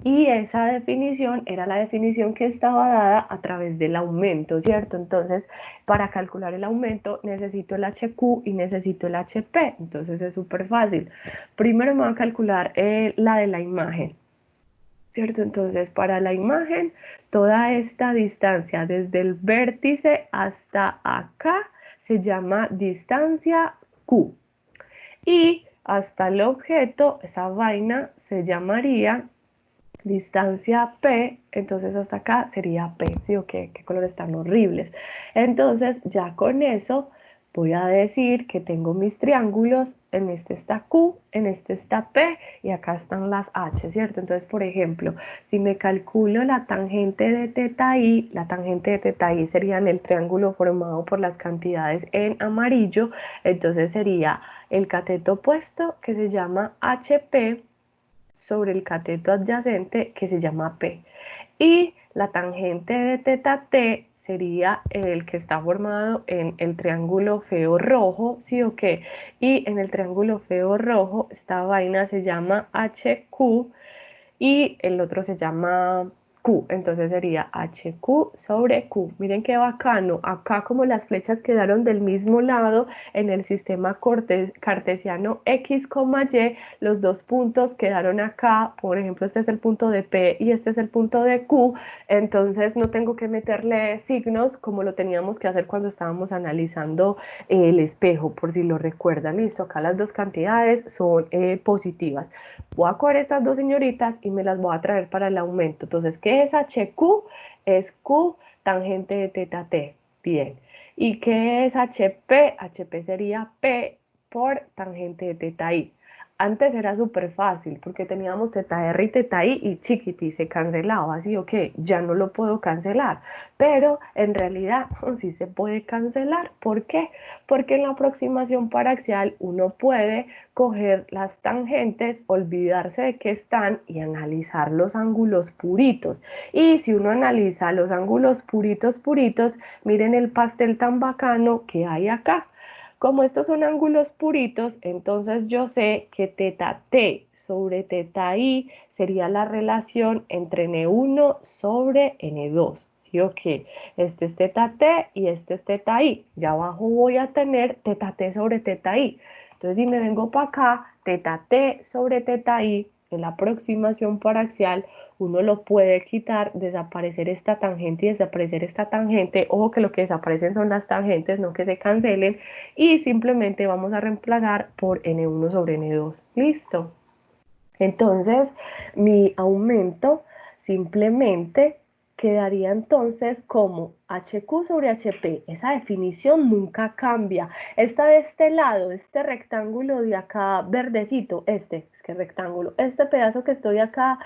Y esa definición era la definición que estaba dada a través del aumento, ¿cierto? Entonces, para calcular el aumento necesito el HQ y necesito el HP. Entonces es súper fácil. Primero me voy a calcular la de la imagen, ¿cierto? Entonces, para la imagen, toda esta distancia desde el vértice hasta acá se llama distancia Q. Y hasta el objeto, esa vaina se llamaría distancia P, entonces hasta acá sería P, ¿sí o qué? Qué colores tan horribles. Entonces ya con eso voy a decir que tengo mis triángulos, en este está Q, en este está P y acá están las H, ¿cierto? Entonces, por ejemplo, si me calculo la tangente de teta i, la tangente de teta i sería en el triángulo formado por las cantidades en amarillo, entonces sería el cateto opuesto que se llama HP sobre el cateto adyacente que se llama P. Y la tangente de teta T sería el que está formado en el triángulo feo rojo, ¿sí o qué? Y en el triángulo feo rojo esta vaina se llama HQ y el otro se llama Q, entonces sería HQ sobre Q. Miren qué bacano, acá como las flechas quedaron del mismo lado en el sistema cartesiano X, Y, los dos puntos quedaron acá, por ejemplo este es el punto de P y este es el punto de Q, entonces no tengo que meterle signos como lo teníamos que hacer cuando estábamos analizando el espejo, por si lo recuerdan. Listo, acá las dos cantidades son positivas. Voy a coger estas dos señoritas y me las voy a traer para el aumento. Entonces, ¿qué es HQ? Es Q tangente de teta T. Bien. ¿Y qué es HP? HP sería P por tangente de teta I. Antes era súper fácil porque teníamos teta R y teta I y chiquiti, se cancelaba, así o que ya no lo puedo cancelar, pero en realidad sí se puede cancelar. ¿Por qué? Porque en la aproximación paraxial uno puede coger las tangentes, olvidarse de que están y analizar los ángulos puritos. Y si uno analiza los ángulos puritos, puritos, miren el pastel tan bacano que hay acá. Como estos son ángulos puritos, entonces yo sé que teta T sobre teta I sería la relación entre N1 sobre N2. ¿Sí o qué? Este es teta T y este es teta I. Ya abajo voy a tener teta T sobre teta I. Entonces si me vengo para acá, teta T sobre teta I, en la aproximación paraxial, uno lo puede quitar, desaparecer esta tangente y desaparecer esta tangente. Ojo que lo que desaparecen son las tangentes, no que se cancelen. Y simplemente vamos a reemplazar por N1 sobre N2. ¿Listo? Entonces, mi aumento simplemente quedaría entonces como HQ sobre HP. Esa definición nunca cambia. Está de este lado, este rectángulo de acá verdecito, es que rectángulo, este pedazo que estoy acá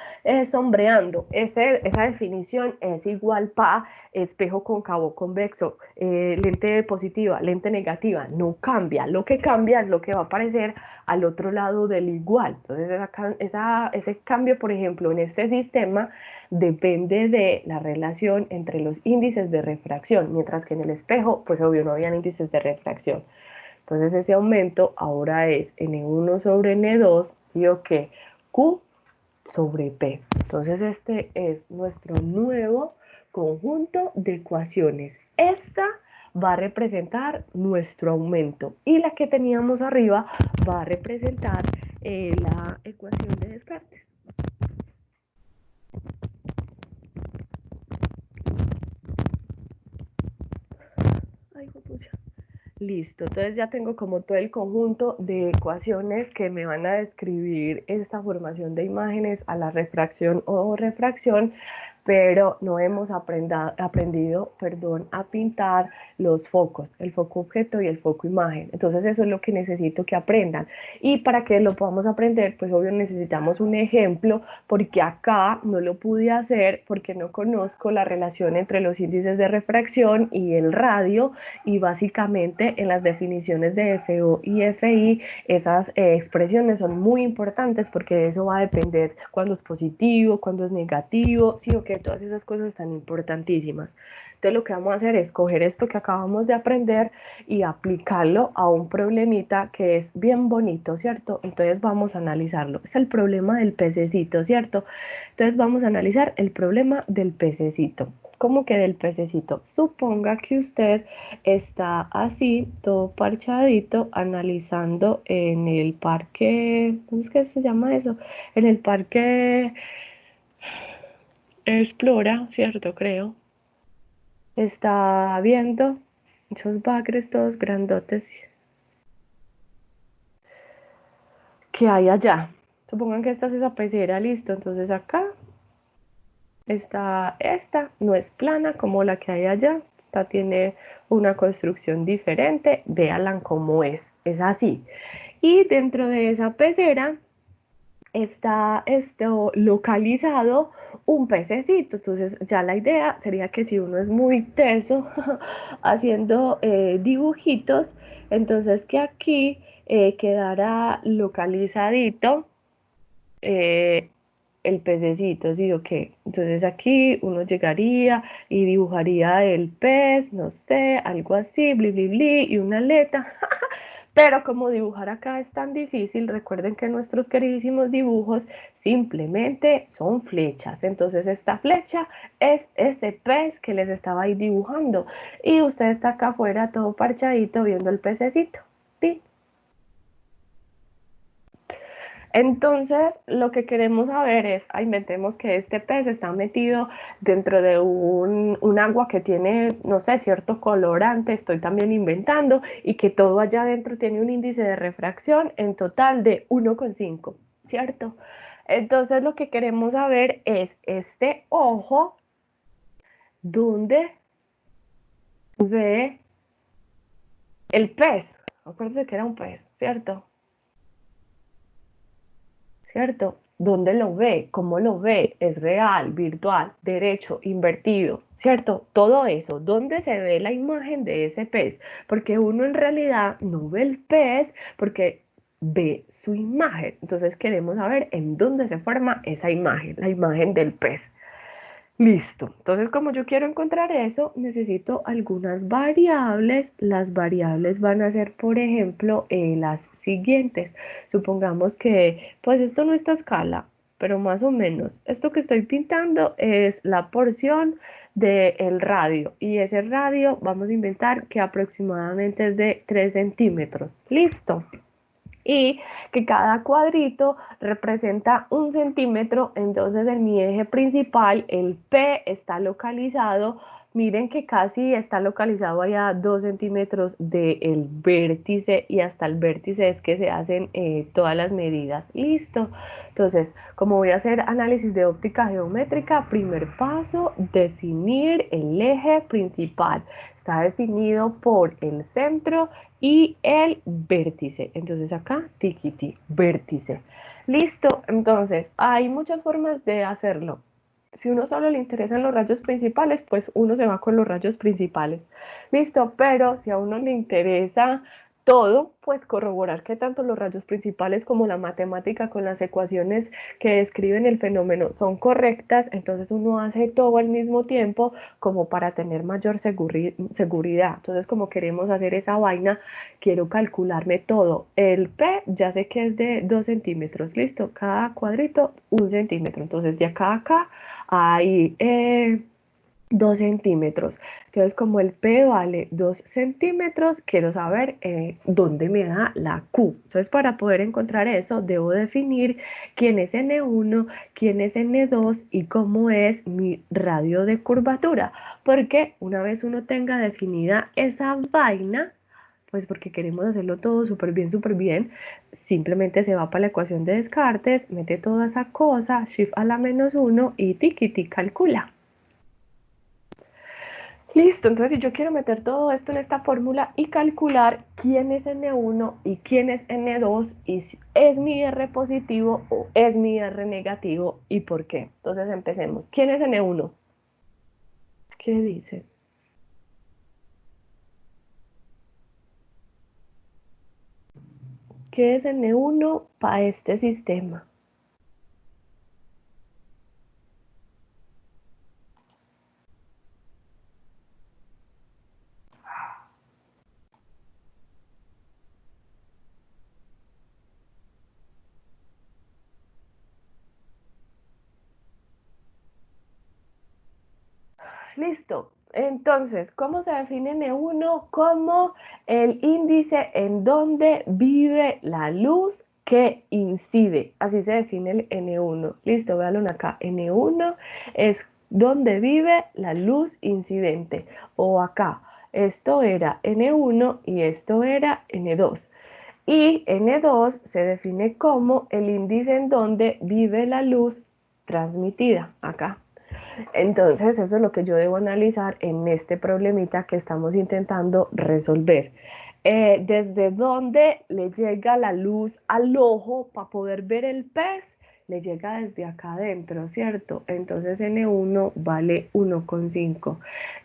sombreando, esa definición es igual para espejo cóncavo, convexo, lente positiva, lente negativa, no cambia. Lo que cambia es lo que va a aparecer al otro lado del igual. Entonces, ese cambio, por ejemplo, en este sistema depende de la relación entre los índices de refracción, mientras que en el espejo, pues obvio, no habían índices de refracción. Entonces, ese aumento ahora es N1 sobre N2, ¿sí o qué? Q sobre P. Entonces, este es nuestro nuevo conjunto de ecuaciones. Esta va a representar nuestro aumento y la que teníamos arriba va a representar la ecuación de Descartes. Ay, pucha. Listo, entonces ya tengo como todo el conjunto de ecuaciones que me van a describir esta formación de imágenes a la refracción o refracción, pero no hemos aprendido a pintar los focos, el foco objeto y el foco imagen. Entonces eso es lo que necesito que aprendan. Y para que lo podamos aprender, pues obvio necesitamos un ejemplo, porque acá no lo pude hacer porque no conozco la relación entre los índices de refracción y el radio, y básicamente en las definiciones de FO y FI esas expresiones son muy importantes porque de eso va a depender cuándo es positivo, cuándo es negativo, sí o qué, todas esas cosas tan importantísimas. Entonces lo que vamos a hacer es coger esto que acabamos de aprender y aplicarlo a un problemita que es bien bonito, ¿cierto? Entonces vamos a analizarlo. Es el problema del pececito, ¿cierto? Entonces vamos a analizar el problema del pececito. ¿Cómo que del pececito? Suponga que usted está así, todo parchadito, analizando en el parque, ¿cómo es que se llama eso? En el parque Explora, ¿cierto? Creo. Está viendo esos bagres todos grandotes que hay allá. Supongan que esta es esa pecera, listo. Entonces acá esta no es plana como la que hay allá. Esta tiene una construcción diferente. Véanla como es así. Y dentro de esa pecera está esto localizado un pececito. Entonces ya la idea sería que si uno es muy teso haciendo dibujitos, entonces que aquí quedará localizadito eh, el pececito, ¿sí o qué? Entonces aquí uno llegaría y dibujaría el pez, no sé, algo así, bli, bli, bli, y una aleta. Pero como dibujar acá es tan difícil, recuerden que nuestros queridísimos dibujos simplemente son flechas. Entonces esta flecha es ese pez que les estaba ahí dibujando. Y usted está acá afuera todo parchadito viendo el pececito. ¿Sí? Entonces, lo que queremos saber es, inventemos que este pez está metido dentro de un agua que tiene, no sé, cierto colorante, estoy también inventando, y que todo allá adentro tiene un índice de refracción en total de 1,5, ¿cierto? Entonces, lo que queremos saber es este ojo, ¿dónde ve el pez? Acuérdense que era un pez, ¿cierto? ¿cierto? ¿Dónde lo ve? ¿Cómo lo ve? ¿Es real, virtual, derecho, invertido? ¿Cierto? Todo eso, ¿dónde se ve la imagen de ese pez? Porque uno en realidad no ve el pez porque ve su imagen. Entonces queremos saber en dónde se forma esa imagen, la imagen del pez. Listo. Entonces, como yo quiero encontrar eso, necesito algunas variables. Las variables van a ser, por ejemplo, las siguientes. Supongamos que, pues esto no está a escala, pero más o menos. Esto que estoy pintando es la porción del radio. Y ese radio vamos a inventar que aproximadamente es de 3 centímetros. Listo. Y que cada cuadrito representa 1 centímetro, entonces en mi eje principal el P está localizado, miren que casi está localizado allá 2 centímetros del vértice y hasta el vértice es que se hacen todas las medidas, listo. Entonces, como voy a hacer análisis de óptica geométrica, primer paso, definir el eje principal. Está definido por el centro y el vértice. Entonces acá, tiquiti, vértice. Listo, entonces hay muchas formas de hacerlo. Si uno solo le interesan los rayos principales, pues uno se va con los rayos principales. Listo, pero si a uno le interesa todo, pues corroborar que tanto los rayos principales como la matemática con las ecuaciones que describen el fenómeno son correctas, entonces uno hace todo al mismo tiempo como para tener mayor seguridad. Entonces, como queremos hacer esa vaina, quiero calcularme todo. El P ya sé que es de 2 centímetros, listo, cada cuadrito 1 centímetro. Entonces, de acá a acá hay 2 centímetros. Entonces, como el P vale 2 centímetros, quiero saber dónde me da la Q. Entonces, para poder encontrar eso, debo definir quién es N1, quién es N2 y cómo es mi radio de curvatura. Porque una vez uno tenga definida esa vaina, pues porque queremos hacerlo todo súper bien, simplemente se va para la ecuación de Descartes, mete toda esa cosa, shift a la -1 y tiquiti calcula. Listo, entonces si yo quiero meter todo esto en esta fórmula y calcular quién es N1 y quién es N2 y si es mi R positivo o es mi R negativo y por qué. Entonces empecemos. ¿Quién es N1? ¿Qué dice? ¿Qué es N1 para este sistema? Listo. Entonces, ¿cómo se define N1? Como el índice en donde vive la luz que incide. Así se define el N1. Listo, véanlo acá. N1 es donde vive la luz incidente. O acá, esto era N1 y esto era N2. Y N2 se define como el índice en donde vive la luz transmitida. Acá. Entonces, eso es lo que yo debo analizar en este problemita que estamos intentando resolver. ¿Desde dónde le llega la luz al ojo para poder ver el pez? Le llega desde acá adentro, ¿cierto? Entonces N1 vale 1,5.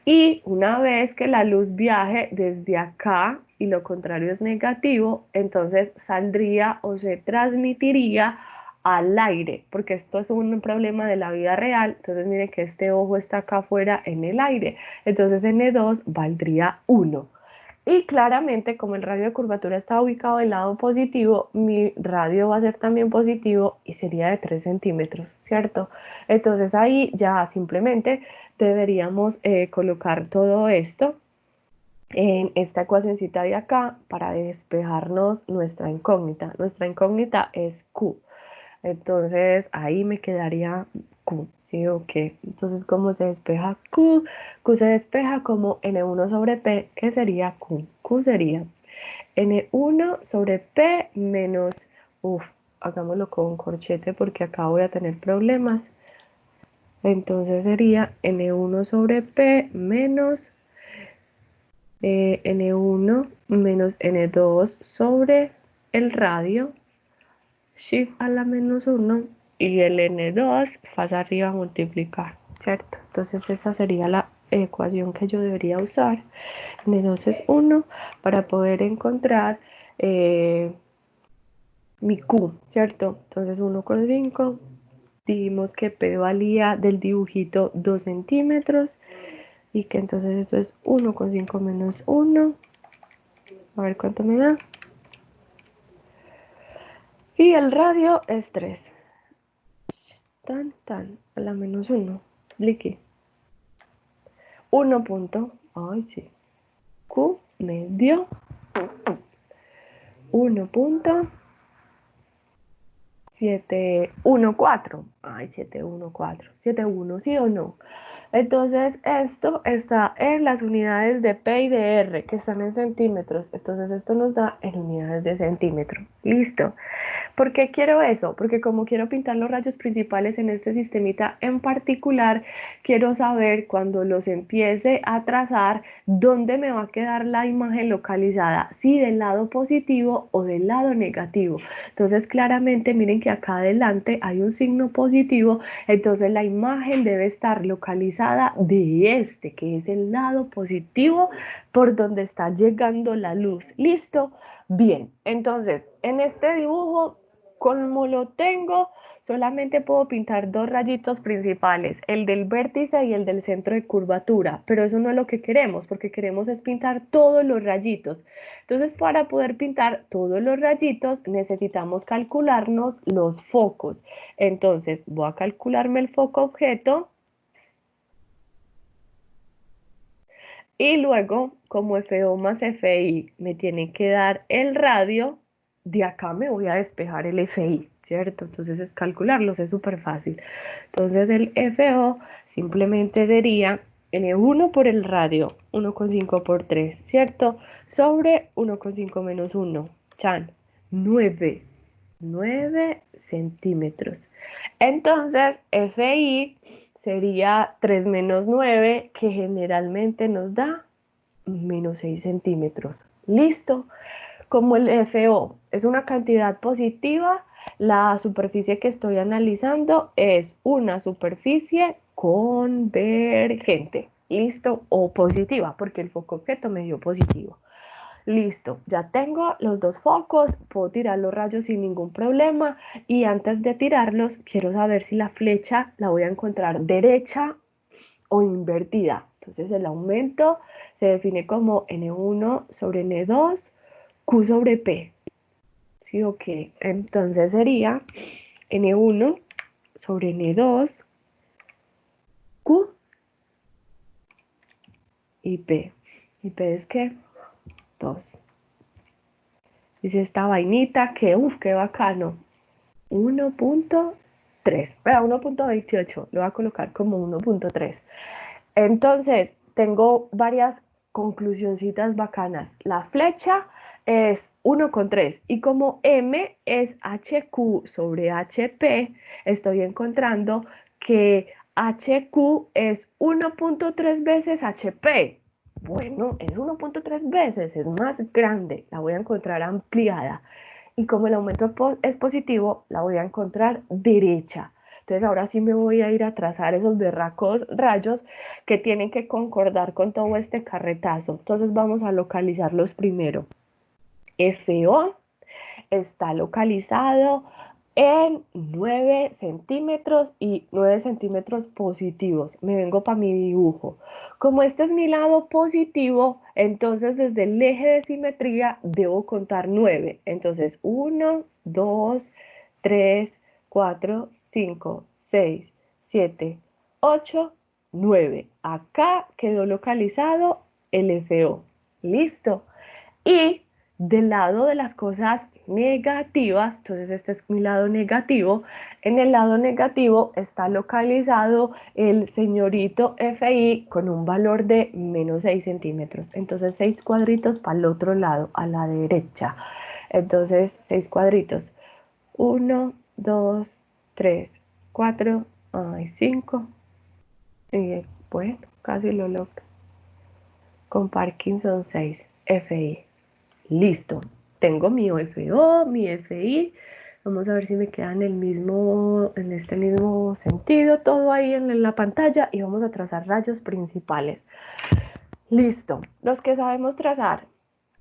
Y una vez que la luz viaje desde acá y lo contrario es negativo, entonces saldría o se transmitiría al aire, porque esto es un problema de la vida real. Entonces miren que este ojo está acá afuera en el aire, entonces N2 valdría 1. Y claramente, como el radio de curvatura está ubicado del lado positivo, mi radio va a ser también positivo y sería de 3 centímetros, ¿cierto? Entonces ahí ya simplemente deberíamos colocar todo esto en esta ecuacióncita de acá para despejarnos nuestra incógnita. Nuestra incógnita es Q. Entonces ahí me quedaría Q, ¿sí o qué? Entonces, ¿cómo se despeja Q? Q se despeja como N1 sobre P, que sería Q. Q sería N1 sobre P menos, hagámoslo con corchete porque acá voy a tener problemas. Entonces sería N1 sobre P menos N1 menos N2 sobre el radio Shift a la -1 y el N2 pasa arriba a multiplicar, ¿cierto? Entonces esa sería la ecuación que yo debería usar. N2 es 1 para poder encontrar mi Q, ¿cierto? Entonces 1,5, dijimos que P valía del dibujito 2 centímetros y que entonces esto es 1,5 menos 1, a ver cuánto me da. Y el radio es 3. Tan, a la -1, liqui. 1 punto, ay sí, Q me dio 1,714. Ay, 714. 71, ¿sí o no? Entonces, esto está en las unidades de P y de R, que están en centímetros. Entonces, esto nos da en unidades de centímetro. Listo. ¿Por qué quiero eso? Porque como quiero pintar los rayos principales en este sistemita en particular, quiero saber cuando los empiece a trazar dónde me va a quedar la imagen localizada, si del lado positivo o del lado negativo. Entonces claramente miren que acá adelante hay un signo positivo, entonces la imagen debe estar localizada de este, que es el lado positivo por donde está llegando la luz. ¿Listo? Bien, entonces en este dibujo, como lo tengo, solamente puedo pintar dos rayitos principales, el del vértice y el del centro de curvatura, pero eso no es lo que queremos, porque queremos es pintar todos los rayitos. Entonces, para poder pintar todos los rayitos, necesitamos calcularnos los focos. Entonces, voy a calcularme el foco objeto y luego, como FO más FI me tiene que dar el radio, de acá me voy a despejar el FI, ¿cierto? Entonces es calcularlos, es súper fácil. Entonces el FO simplemente sería N1 por el radio, 1,5 por 3, ¿cierto? Sobre 1,5 menos 1, chan, 9, 9 centímetros. Entonces FI sería 3 menos 9, que generalmente nos da menos 6 centímetros. ¿Listo? Como el FO es una cantidad positiva, la superficie que estoy analizando es una superficie convergente. ¿Listo? O positiva, porque el foco objeto me dio positivo. Listo, ya tengo los dos focos, puedo tirar los rayos sin ningún problema y antes de tirarlos quiero saber si la flecha la voy a encontrar derecha o invertida. Entonces el aumento se define como N1 sobre N2, Q sobre P. ¿Sí o qué? Entonces sería N1 sobre N2, Q y P. ¿Y P es qué? 2. Dice esta vainita que, qué bacano. 1,3, 1,28, lo voy a colocar como 1,3. Entonces, tengo varias conclusioncitas bacanas. La flecha es 1,3 y como M es HQ sobre HP, estoy encontrando que HQ es 1,3 veces HP. Bueno, es 1,3 veces, es más grande, la voy a encontrar ampliada. Y como el aumento es positivo, la voy a encontrar derecha. Entonces ahora sí me voy a ir a trazar esos berracos rayos que tienen que concordar con todo este carretazo. Entonces vamos a localizarlos primero. FO está localizado en 9 centímetros y 9 centímetros positivos. Me vengo para mi dibujo. Como este es mi lado positivo, entonces desde el eje de simetría debo contar 9. Entonces 1, 2, 3, 4, 5, 6, 7, 8, 9. Acá quedó localizado el FO. ¿Listo? Y del lado de las cosas negativas, entonces este es mi lado negativo, en el lado negativo está localizado el señorito FI con un valor de menos 6 centímetros. Entonces 6 cuadritos para el otro lado, a la derecha. Entonces 6 cuadritos. 1, 2, 3, 4, 5. Y bueno, casi lo logro. Con Parkinson 6, FI. Listo, tengo mi FO, mi FI, Vamos a ver si me queda en este mismo sentido, todo ahí en la pantalla y vamos a trazar rayos principales. Listo, los que sabemos trazar.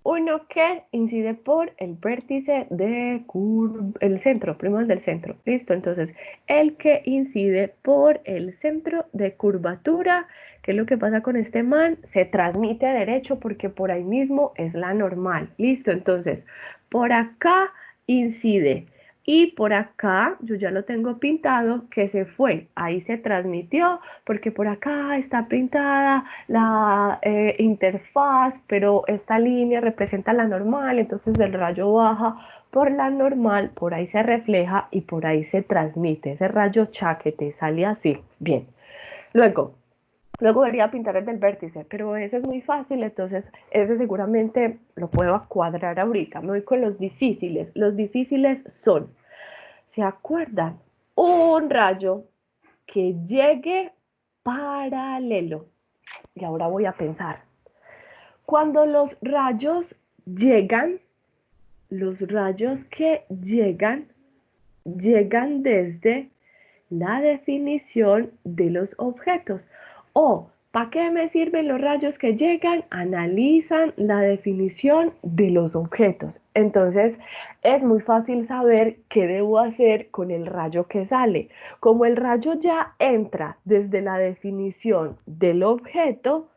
Uno que incide por el vértice el centro, primero el del centro. Listo, entonces el que incide por el centro de curvatura, ¿qué es lo que pasa con este man? Se transmite derecho porque por ahí mismo es la normal. Listo, entonces por acá incide. Y por acá, yo ya lo tengo pintado, que se fue, ahí se transmitió, porque por acá está pintada la interfaz, pero esta línea representa la normal, entonces el rayo baja por la normal, por ahí se refleja y por ahí se transmite. Ese rayo chaquete sale así. Bien. Luego debería pintar el del vértice, pero ese es muy fácil, entonces ese seguramente lo puedo cuadrar ahorita. Me voy con los difíciles. Los difíciles son, ¿se acuerdan? Un rayo que llegue paralelo. Y ahora voy a pensar. Cuando los rayos que llegan desde la definición de los objetos. O, ¿para qué me sirven los rayos que llegan? Analizan la definición de los objetos. Entonces, es muy fácil saber qué debo hacer con el rayo que sale. Como el rayo ya entra desde la definición del objeto,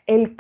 el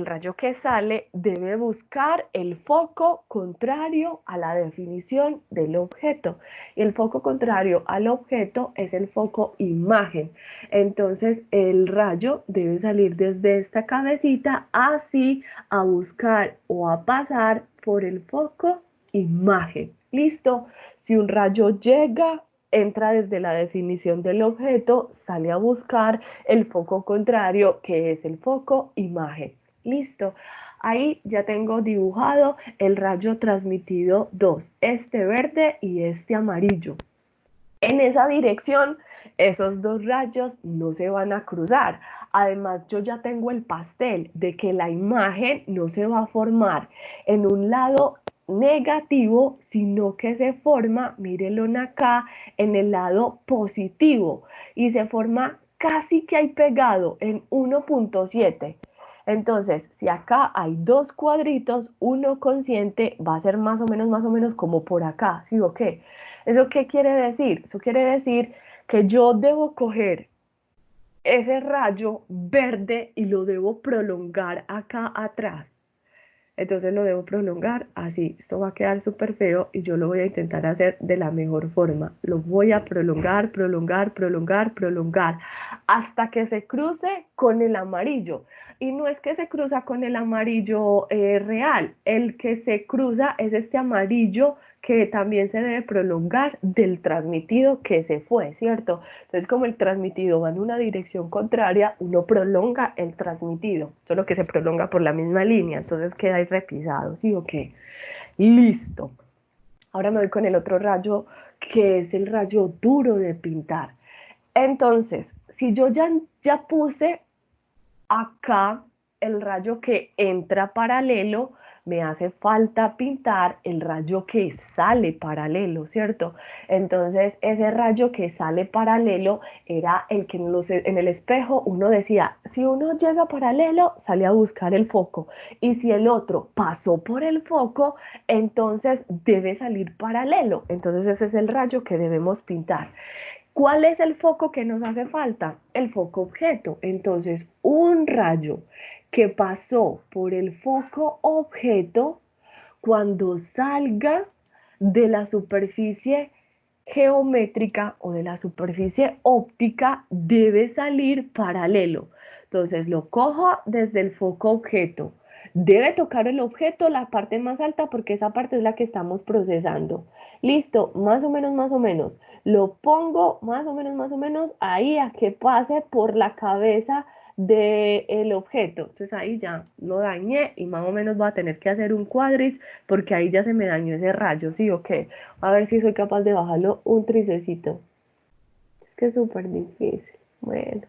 rayo que sale debe buscar el foco contrario a la definición del objeto. Y el foco contrario al objeto es el foco imagen. Entonces el rayo debe salir desde esta cabecita así a buscar o a pasar por el foco imagen. ¿Listo? Si un rayo llega, entra desde la definición del objeto, sale a buscar el foco contrario, que es el foco imagen. Listo. Ahí ya tengo dibujado el rayo transmitido 2, este verde y este amarillo. En esa dirección, esos dos rayos no se van a cruzar. Además, yo ya tengo el pastel de que la imagen no se va a formar en un lado negativo, sino que se forma, mírenlo acá, en el lado positivo y se forma casi que ahí pegado en 1.7. Entonces, si acá hay dos cuadritos, uno consciente va a ser más o menos como por acá, ¿sí o qué? ¿Eso qué quiere decir? Eso quiere decir que yo debo coger ese rayo verde y lo debo prolongar acá atrás. Entonces lo debo prolongar así. Esto va a quedar súper feo y yo lo voy a intentar hacer de la mejor forma. Lo voy a prolongar, prolongar, hasta que se cruce con el amarillo. Y no es que se cruza con el amarillo real. El que se cruza es este amarillo que también se debe prolongar del transmitido que se fue, ¿cierto? Entonces, como el transmitido va en una dirección contraria, uno prolonga el transmitido, solo que se prolonga por la misma línea, entonces queda ahí repisado, ¿sí o qué? Listo. Ahora me voy con el otro rayo, que es el rayo duro de pintar. Entonces, si yo ya puse acá el rayo que entra paralelo, me hace falta pintar el rayo que sale paralelo, ¿cierto? Entonces ese rayo que sale paralelo era el que en el espejo uno decía, si uno llega paralelo, sale a buscar el foco, y si el otro pasó por el foco, entonces debe salir paralelo. Entonces ese es el rayo que debemos pintar. ¿Cuál es el foco que nos hace falta? El foco objeto. Entonces, un rayo que pasó por el foco objeto, cuando salga de la superficie geométrica o de la superficie óptica, debe salir paralelo. Entonces, lo cojo desde el foco objeto. Debe tocar el objeto la parte más alta porque esa parte es la que estamos procesando. Listo, más o menos. Lo pongo más o menos ahí a que pase por la cabeza del objeto. Entonces ahí ya lo dañé y más o menos voy a tener que hacer un cuadris porque ahí ya se me dañó ese rayo, ¿sí o qué? A ver si soy capaz de bajarlo un tricecito. Es que es súper difícil. Bueno.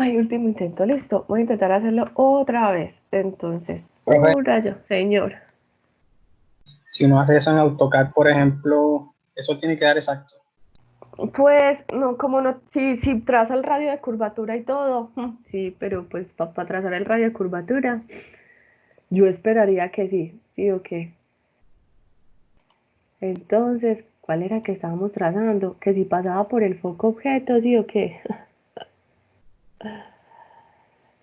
Ay, último intento, listo. Voy a intentar hacerlo otra vez. Entonces,
Profe,
un rayo, señor.
si uno hace eso en AutoCAD, por ejemplo, eso tiene que dar exacto.
Pues, no, como no, si traza el radio de curvatura y todo, sí, pero pues para trazar el radio de curvatura, yo esperaría que sí o qué. Entonces, ¿cuál era que estábamos trazando? Que si pasaba por el foco objeto, sí o qué.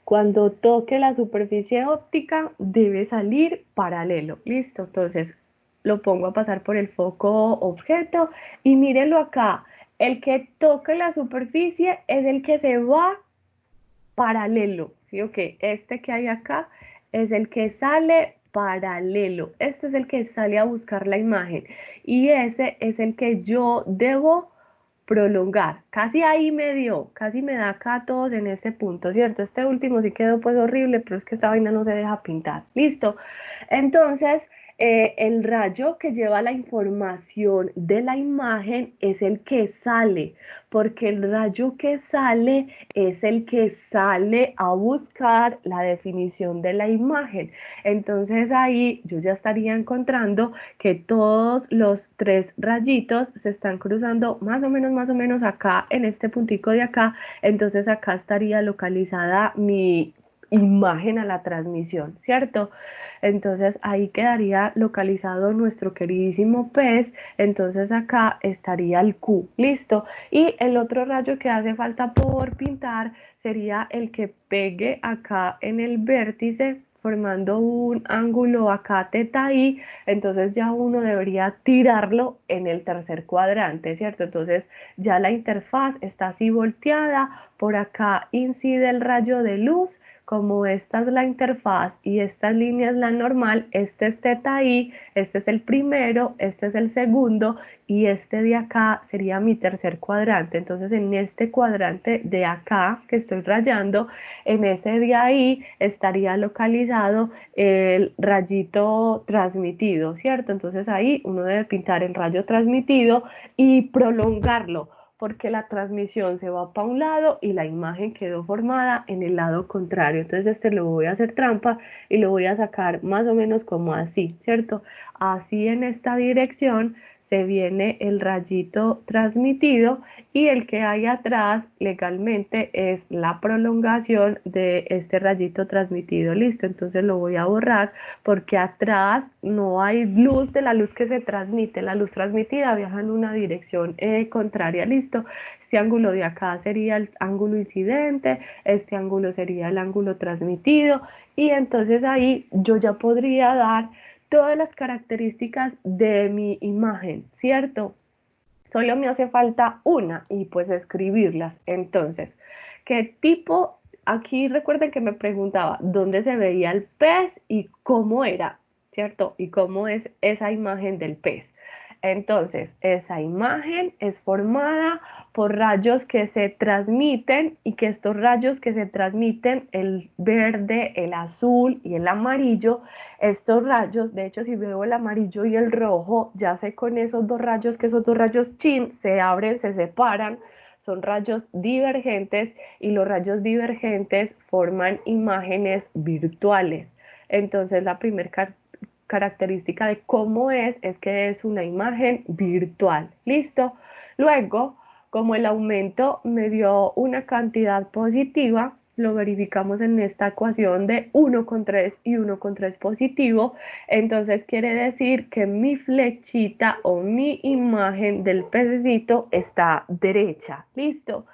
Cuando toque la superficie óptica, debe salir paralelo. Listo, entonces lo pongo a pasar por el foco objeto y mírenlo acá. El que toque la superficie es el que se va paralelo. ¿Sí o qué? Este que hay acá es el que sale paralelo. Este es el que sale a buscar la imagen. Y ese es el que yo debo prolongar. Casi ahí me dio, casi me da acá todos en este punto, ¿cierto? Este último sí quedó pues horrible, pero es que esta vaina no se deja pintar. Listo. Entonces, el rayo que lleva la información de la imagen es el que sale, porque el rayo que sale es el que sale a buscar la definición de la imagen. Entonces ahí yo ya estaría encontrando que todos los tres rayitos se están cruzando más o menos acá en este puntico de acá. Entonces acá estaría localizada mi imagen a la transmisión, ¿cierto? Entonces ahí quedaría localizado nuestro queridísimo pez. Entonces acá estaría el Q, listo. Y el otro rayo que hace falta por pintar sería el que pegue acá en el vértice formando un ángulo acá teta i, entonces ya uno debería tirarlo en el tercer cuadrante, ¿cierto? Entonces ya la interfaz está así volteada, por acá incide el rayo de luz, como esta es la interfaz y esta línea es la normal, este es teta i, este es el primero, este es el segundo y este de acá sería mi tercer cuadrante. Entonces en este cuadrante de acá que estoy rayando, en ese de ahí estaría localizado el rayito transmitido, ¿cierto? Entonces ahí uno debe pintar el rayo transmitido y prolongarlo, porque la transmisión se va para un lado y la imagen quedó formada en el lado contrario. Entonces este lo voy a hacer trampa y lo voy a sacar más o menos como así, ¿cierto? Así en esta dirección se viene el rayito transmitido y el que hay atrás legalmente es la prolongación de este rayito transmitido. Listo, entonces lo voy a borrar porque atrás no hay luz de la luz que se transmite. La luz transmitida viaja en una dirección contraria. Listo, este ángulo de acá sería el ángulo incidente, este ángulo sería el ángulo transmitido y entonces ahí yo ya podría dar todas las características de mi imagen, ¿cierto? Solo me hace falta una y pues escribirlas. Entonces, ¿qué tipo? Aquí recuerden que me preguntaba dónde se veía el pez y cómo era, ¿cierto? Y cómo es esa imagen del pez. Entonces, esa imagen es formada por rayos que se transmiten y que estos rayos que se transmiten, el verde, el azul y el amarillo, estos rayos, de hecho, si veo el amarillo y el rojo, ya sé con esos dos rayos que esos dos rayos chin se abren, se separan, son rayos divergentes y los rayos divergentes forman imágenes virtuales. Entonces, la primera característica de cómo es que es una imagen virtual. ¿Listo? Luego, como el aumento me dio una cantidad positiva, lo verificamos en esta ecuación de 1,3 y 1,3 positivo, entonces quiere decir que mi flechita o mi imagen del pececito está derecha. ¿Listo?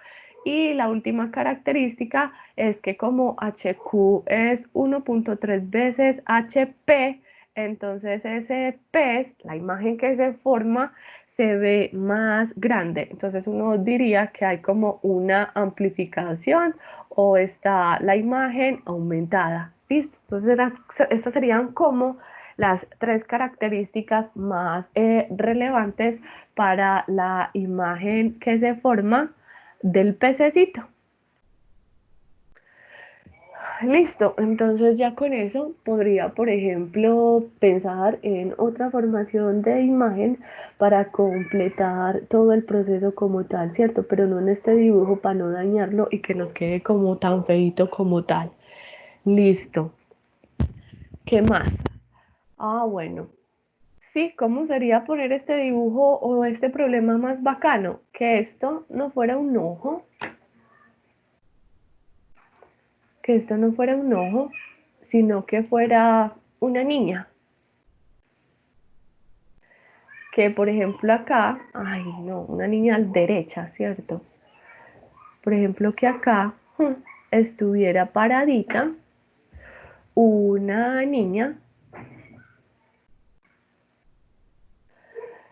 Y la última característica es que como HQ es 1,3 veces HP, entonces ese pez, la imagen que se forma, se ve más grande. Entonces uno diría que hay como una amplificación o está la imagen aumentada. ¿Listo? Entonces estas serían como las tres características más relevantes para la imagen que se forma del pececito. Listo, entonces ya con eso podría, por ejemplo, pensar en otra formación de imagen para completar todo el proceso como tal, ¿cierto? Pero no en este dibujo para no dañarlo y que nos quede como tan feito como tal. Listo. ¿Qué más? Ah, bueno. Sí, ¿cómo sería poner este dibujo o este problema más bacano? Que esto no fuera un ojo, que esto no fuera un ojo, sino que fuera una niña. Que por ejemplo acá, ay no, una niña al derecha, ¿cierto? Por ejemplo que acá estuviera paradita una niña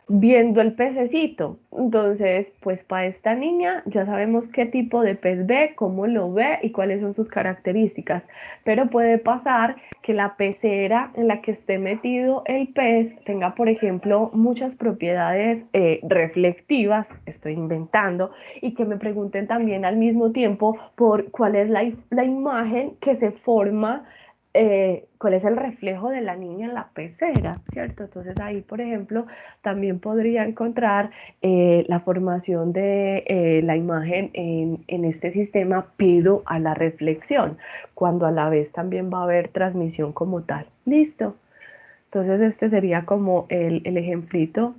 viendo el pececito. Entonces, pues para esta niña ya sabemos qué tipo de pez ve, cómo lo ve y cuáles son sus características. Pero puede pasar que la pecera en la que esté metido el pez tenga, por ejemplo, muchas propiedades reflectivas, estoy inventando, y que me pregunten también al mismo tiempo por cuál es la imagen que se forma, cuál es el reflejo de la niña en la pecera, ¿cierto? Entonces ahí, por ejemplo, también podría encontrar la formación de la imagen en este sistema, pero a la reflexión, cuando a la vez también va a haber transmisión como tal. Listo. Entonces este sería como el ejemplito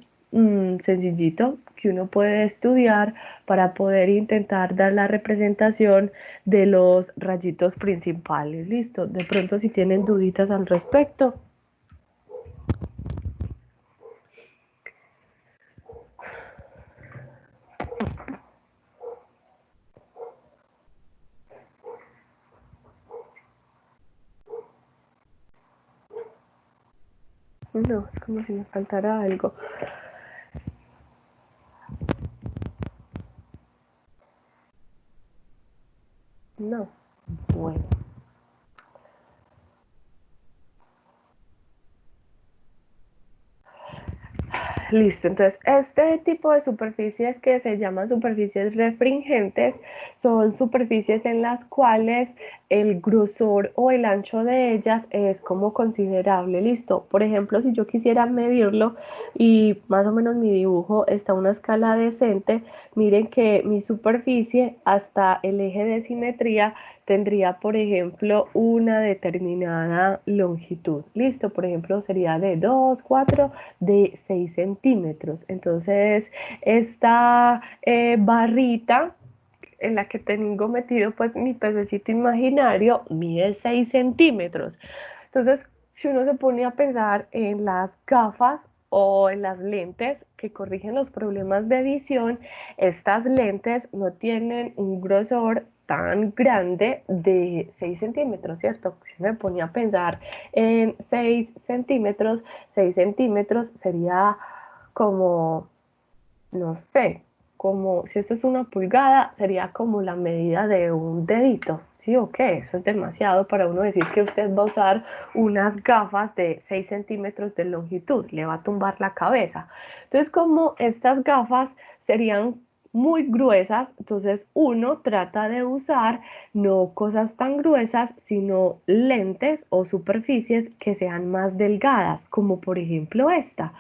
sencillito que uno puede estudiar para poder intentar dar la representación de los rayitos principales. Listo. De pronto si tienen duditas al respecto. No, es como si me faltara algo. No. Bueno. Listo, entonces este tipo de superficies que se llaman superficies refringentes son superficies en las cuales el grosor o el ancho de ellas es como considerable. Listo, por ejemplo, si yo quisiera medirlo y más o menos mi dibujo está a una escala decente, miren que mi superficie hasta el eje de simetría tendría, por ejemplo, una determinada longitud. Listo, por ejemplo, sería de 2, 4, de 6 centímetros. Entonces, esta barrita en la que tengo metido pues mi pececito imaginario mide 6 centímetros. Entonces, si uno se pone a pensar en las gafas o en las lentes que corrigen los problemas de visión, estas lentes no tienen un grosor tan grande de 6 centímetros, ¿cierto? Si me ponía a pensar en 6 centímetros sería como, no sé, como si esto es una pulgada, sería como la medida de un dedito, ¿sí o qué? Eso es demasiado para uno decir que usted va a usar unas gafas de 6 centímetros de longitud, le va a tumbar la cabeza. Entonces, como estas gafas serían muy gruesas, entonces uno trata de usar no cosas tan gruesas, sino lentes o superficies que sean más delgadas, como por ejemplo esta.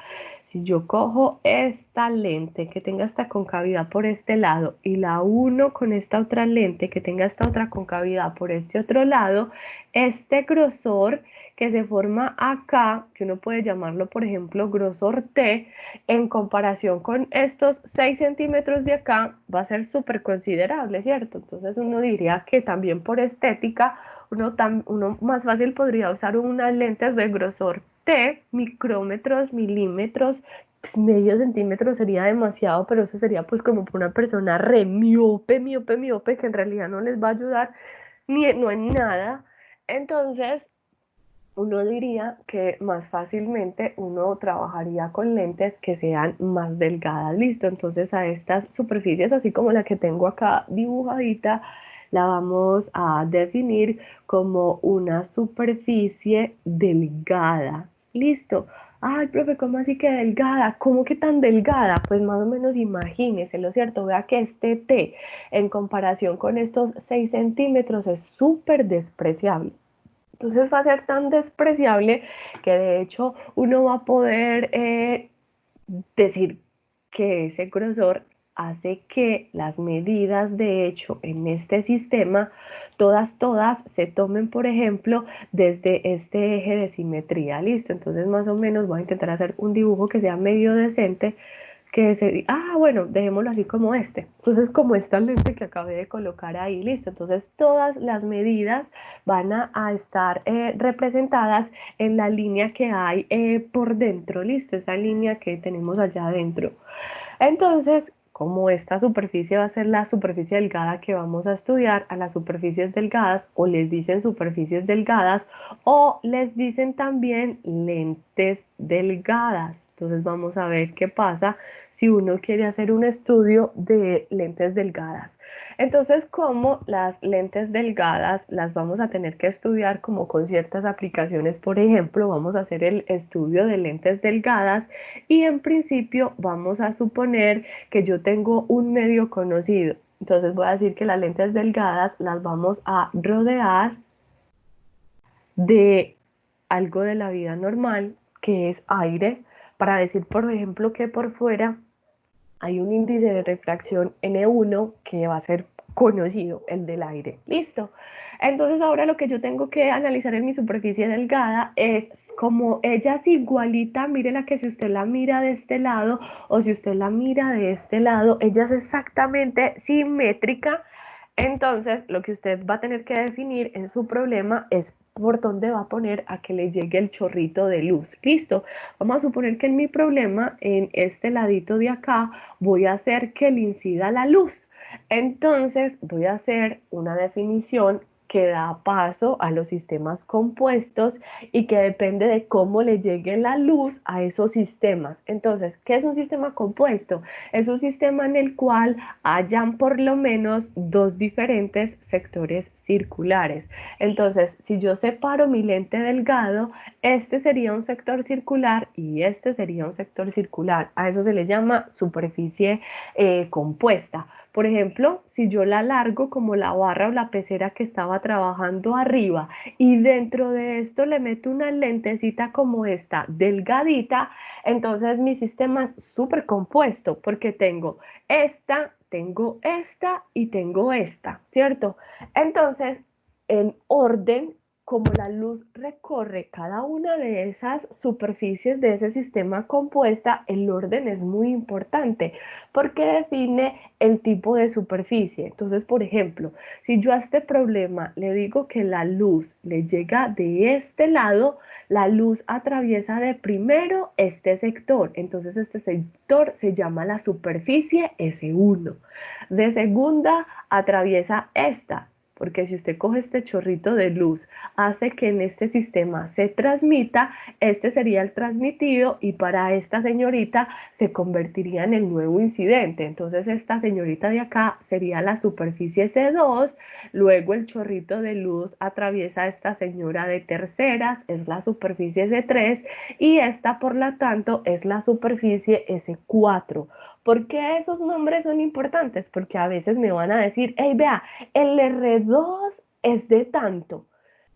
Si yo cojo esta lente que tenga esta concavidad por este lado y la uno con esta otra lente que tenga esta otra concavidad por este otro lado, este grosor que se forma acá, que uno puede llamarlo por ejemplo grosor T, en comparación con estos 6 centímetros de acá, va a ser súper considerable, ¿cierto? Entonces uno diría que también por estética, uno más fácil podría usar unas lentes de grosor T, micrómetros, milímetros, pues medio centímetro sería demasiado, pero eso sería pues como para una persona re miope, miope, miope, que en realidad no les va a ayudar ni no en nada. Entonces, uno diría que más fácilmente uno trabajaría con lentes que sean más delgadas. Listo, entonces a estas superficies, así como la que tengo acá dibujadita, la vamos a definir como una superficie delgada. Listo. Ay, profe, ¿cómo así que delgada? ¿Cómo que tan delgada? Pues más o menos imagínese, ¿lo cierto? Vea que este T, en comparación con estos 6 centímetros, es súper despreciable. Entonces va a ser tan despreciable que de hecho uno va a poder decir que ese grosor hace que las medidas de hecho en este sistema, todas se tomen, por ejemplo, desde este eje de simetría. Listo, entonces más o menos voy a intentar hacer un dibujo que sea medio decente, que se, bueno, dejémoslo así como este. Entonces, como esta lente que acabé de colocar ahí, listo. Entonces, todas las medidas van a estar representadas en la línea que hay por dentro, listo, esa línea que tenemos allá adentro. Entonces, como esta superficie va a ser la superficie delgada que vamos a estudiar, a las superficies delgadas o les dicen superficies delgadas o les dicen también lentes delgadas. Entonces vamos a ver qué pasa si uno quiere hacer un estudio de lentes delgadas. Entonces, como las lentes delgadas las vamos a tener que estudiar como con ciertas aplicaciones, por ejemplo, vamos a hacer el estudio de lentes delgadas y en principio vamos a suponer que yo tengo un medio conocido. Entonces voy a decir que las lentes delgadas las vamos a rodear de algo de la vida normal, que es aire, para decir, por ejemplo, que por fuera hay un índice de refracción N1 que va a ser conocido, el del aire. Listo. Entonces ahora lo que yo tengo que analizar en mi superficie delgada es como ella es igualita, mírela que si usted la mira de este lado o si usted la mira de este lado, ella es exactamente simétrica. Entonces, lo que usted va a tener que definir en su problema es por dónde va a poner a que le llegue el chorrito de luz. Listo. Vamos a suponer que en mi problema, en este ladito de acá, voy a hacer que le incida la luz. Entonces, voy a hacer una definición que da paso a los sistemas compuestos y que depende de cómo le llegue la luz a esos sistemas. Entonces, ¿qué es un sistema compuesto? Es un sistema en el cual hayan por lo menos dos diferentes sectores circulares. Entonces, si yo separo mi lente delgado, este sería un sector circular y este sería un sector circular. A eso se le llama superficie compuesta. Por ejemplo, si yo la alargo como la barra o la pecera que estaba trabajando arriba y dentro de esto le meto una lentecita como esta, delgadita, entonces mi sistema es súper compuesto porque tengo esta y tengo esta, ¿cierto? Entonces, en orden, como la luz recorre cada una de esas superficies de ese sistema compuesta, el orden es muy importante porque define el tipo de superficie. Entonces, por ejemplo, si yo a este problema le digo que la luz le llega de este lado, la luz atraviesa de primero este sector. Entonces, este sector se llama la superficie S1. De segunda, atraviesa esta, porque si usted coge este chorrito de luz, hace que en este sistema se transmita, este sería el transmitido y para esta señorita se convertiría en el nuevo incidente. Entonces esta señorita de acá sería la superficie C2, luego el chorrito de luz atraviesa a esta señora de terceras, es la superficie C3 y esta por lo tanto es la superficie S4. ¿Por qué esos nombres son importantes? Porque a veces me van a decir, hey, vea, el R2 es de tanto.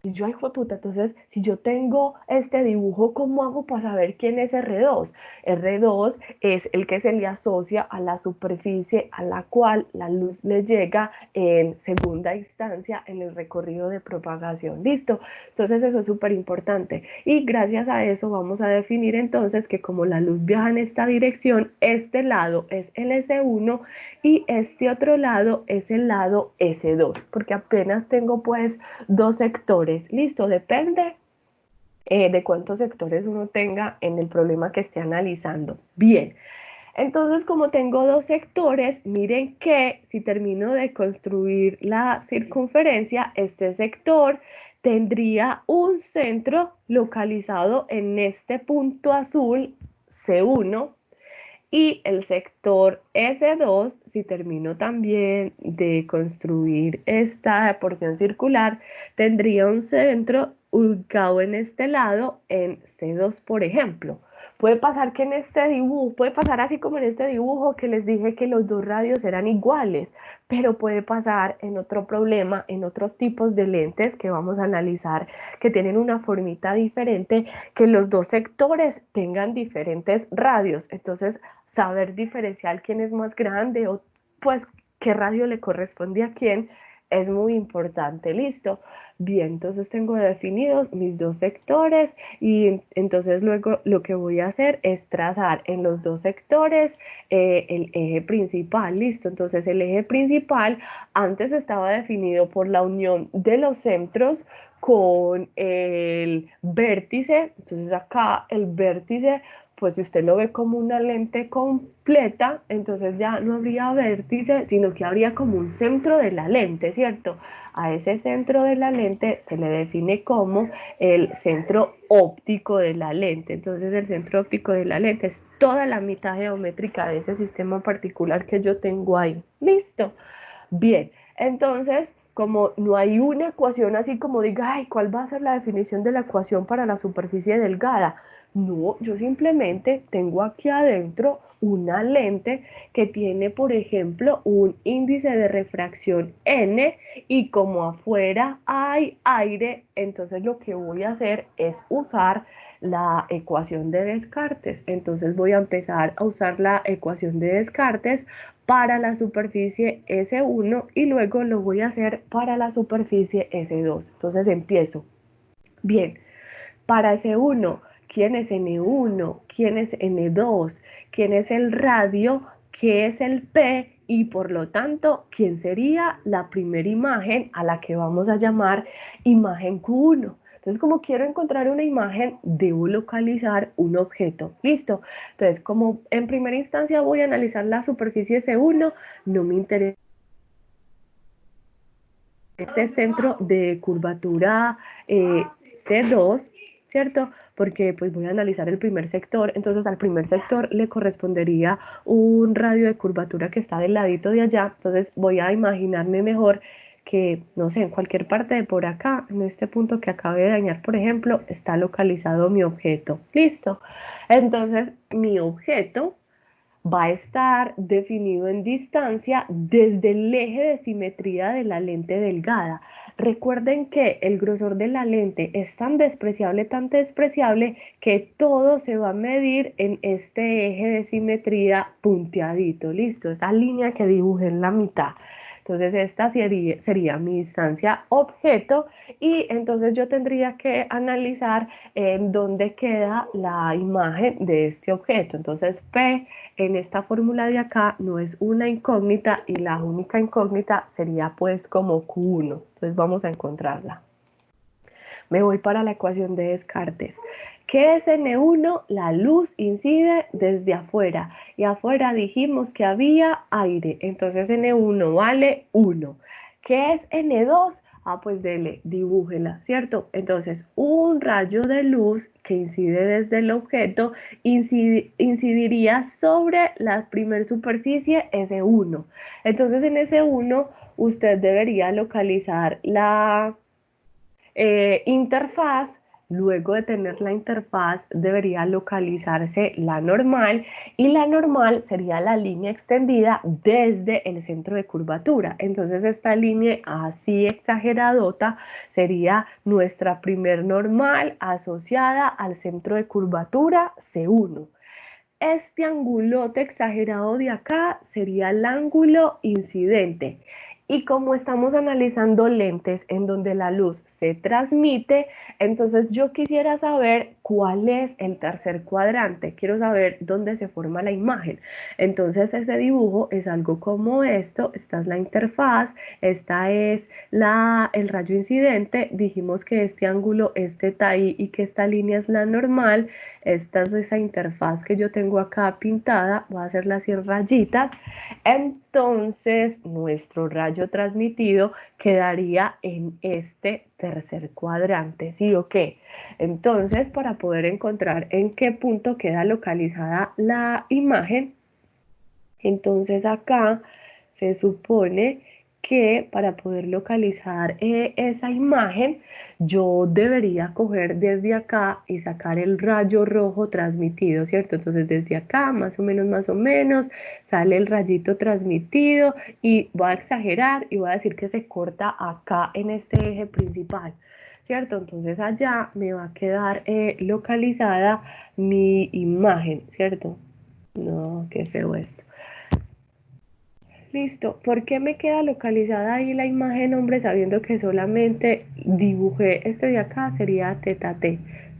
Y yo, ay, puta, entonces, si yo tengo este dibujo, ¿cómo hago para saber quién es R2? R2 es el que se le asocia a la superficie a la cual la luz le llega en segunda instancia en el recorrido de propagación. ¿Listo? Entonces, eso es súper importante. Y gracias a eso vamos a definir entonces que como la luz viaja en esta dirección, este lado es el S1 y este otro lado es el lado S2, porque apenas tengo pues dos sectores. Listo, depende de cuántos sectores uno tenga en el problema que esté analizando. Bien, entonces como tengo dos sectores, miren que si termino de construir la circunferencia, este sector tendría un centro localizado en este punto azul C1 y el sector S2, si termino también de construir esta porción circular, tendría un centro ubicado en este lado en C2, por ejemplo. Puede pasar que en este dibujo, puede pasar así como en este dibujo que les dije que los dos radios eran iguales, pero puede pasar en otro problema, en otros tipos de lentes que vamos a analizar, que tienen una formita diferente, que los dos sectores tengan diferentes radios. Entonces, saber diferenciar quién es más grande o pues qué radio le corresponde a quién es muy importante. Listo. Bien, entonces tengo definidos mis dos sectores y entonces luego lo que voy a hacer es trazar en los dos sectores el eje principal. Listo, entonces el eje principal antes estaba definido por la unión de los centros con el vértice. Entonces acá el vértice, pues si usted lo ve como una lente completa, entonces ya no habría vértice, sino que habría como un centro de la lente, ¿cierto? A ese centro de la lente se le define como el centro óptico de la lente. Entonces el centro óptico de la lente es toda la mitad geométrica de ese sistema particular que yo tengo ahí. ¿Listo? Bien, entonces como no hay una ecuación así como diga, ay, ¿cuál va a ser la definición de la ecuación para la superficie delgada? No, yo simplemente tengo aquí adentro una lente que tiene, por ejemplo, un índice de refracción n y como afuera hay aire, entonces lo que voy a hacer es usar la ecuación de Descartes. Entonces voy a empezar a usar la ecuación de Descartes para la superficie S1 y luego lo voy a hacer para la superficie S2. Entonces empiezo. Bien, para S1, ¿quién es N1? ¿Quién es N2? ¿Quién es el radio? ¿Qué es el P? Y por lo tanto, ¿quién sería la primera imagen a la que vamos a llamar imagen Q1? Entonces, como quiero encontrar una imagen, debo localizar un objeto. ¿Listo? Entonces, como en primera instancia voy a analizar la superficie S1, no me interesa este centro de curvatura C2, ¿cierto? Porque pues voy a analizar el primer sector, entonces al primer sector le correspondería un radio de curvatura que está del ladito de allá, entonces voy a imaginarme mejor que, no sé, en cualquier parte de por acá, en este punto que acabé de dañar, por ejemplo, está localizado mi objeto. ¿Listo? Entonces, mi objeto va a estar definido en distancia desde el eje de simetría de la lente delgada. Recuerden que el grosor de la lente es tan despreciable, que todo se va a medir en este eje de simetría punteadito. Listo, esa línea que dibujé en la mitad. Entonces esta sería mi distancia objeto y entonces yo tendría que analizar en dónde queda la imagen de este objeto. Entonces P en esta fórmula de acá no es una incógnita y la única incógnita sería pues como Q1. Entonces vamos a encontrarla. Me voy para la ecuación de Descartes. ¿Qué es N1? La luz incide desde afuera y afuera dijimos que había aire, entonces N1 vale 1. ¿Qué es N2? Ah, pues dele, dibújela, ¿cierto? Entonces, un rayo de luz que incide desde el objeto incidiría sobre la primer superficie S1. Entonces, en S1 usted debería localizar la interfaz. Luego de tener la interfaz debería localizarse la normal y la normal sería la línea extendida desde el centro de curvatura. Entonces esta línea así exageradota sería nuestra primer normal asociada al centro de curvatura C1. Este angulote exagerado de acá sería el ángulo incidente. Y como estamos analizando lentes en donde la luz se transmite, entonces yo quisiera saber cuál es el tercer cuadrante. Quiero saber dónde se forma la imagen. Entonces ese dibujo es algo como esto. Esta es la interfaz, esta es el rayo incidente. Dijimos que este ángulo es θ y que esta línea es la normal. Esta es esa interfaz que yo tengo acá pintada, voy a hacerla así en rayitas. Entonces nuestro rayo transmitido quedaría en este tercer cuadrante, ¿sí o qué? Entonces, para poder encontrar en qué punto queda localizada la imagen, entonces acá se supone que para poder localizar esa imagen, yo debería coger desde acá y sacar el rayo rojo transmitido, ¿cierto? Entonces desde acá, más o menos, sale el rayito transmitido y voy a exagerar y voy a decir que se corta acá en este eje principal, ¿cierto? Entonces allá me va a quedar localizada mi imagen, ¿cierto? No, qué feo esto. Listo. ¿Por qué me queda localizada ahí la imagen, hombre, sabiendo que solamente dibujé este de acá? Sería teta T.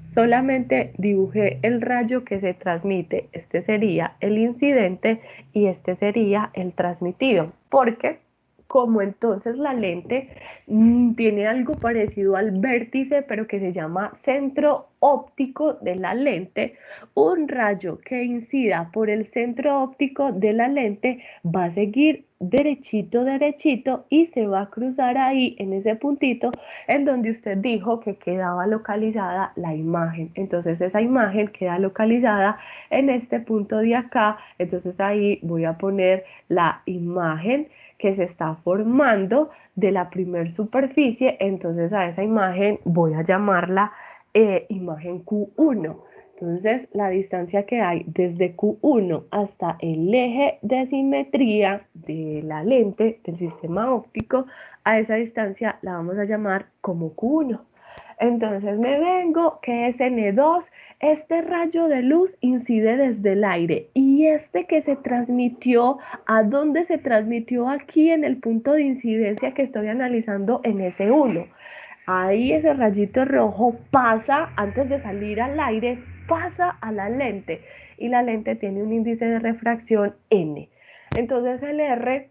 Solamente dibujé el rayo que se transmite. Este sería el incidente y este sería el transmitido. Porque como entonces la lente tiene algo parecido al vértice, pero que se llama centro óptico de la lente, un rayo que incida por el centro óptico de la lente va a seguir derechito, derechito y se va a cruzar ahí en ese puntito en donde usted dijo que quedaba localizada la imagen. Entonces esa imagen queda localizada en este punto de acá. Entonces ahí voy a poner la imagen que se está formando de la primer superficie. Entonces a esa imagen voy a llamarla imagen Q1. Entonces, la distancia que hay desde Q1 hasta el eje de simetría de la lente del sistema óptico, a esa distancia la vamos a llamar como Q1. Entonces me vengo, que es N2, este rayo de luz incide desde el aire y este que se transmitió, ¿a dónde se transmitió? Aquí en el punto de incidencia que estoy analizando en S1. Ahí ese rayito rojo pasa, antes de salir al aire, pasa a la lente y la lente tiene un índice de refracción N. Entonces el R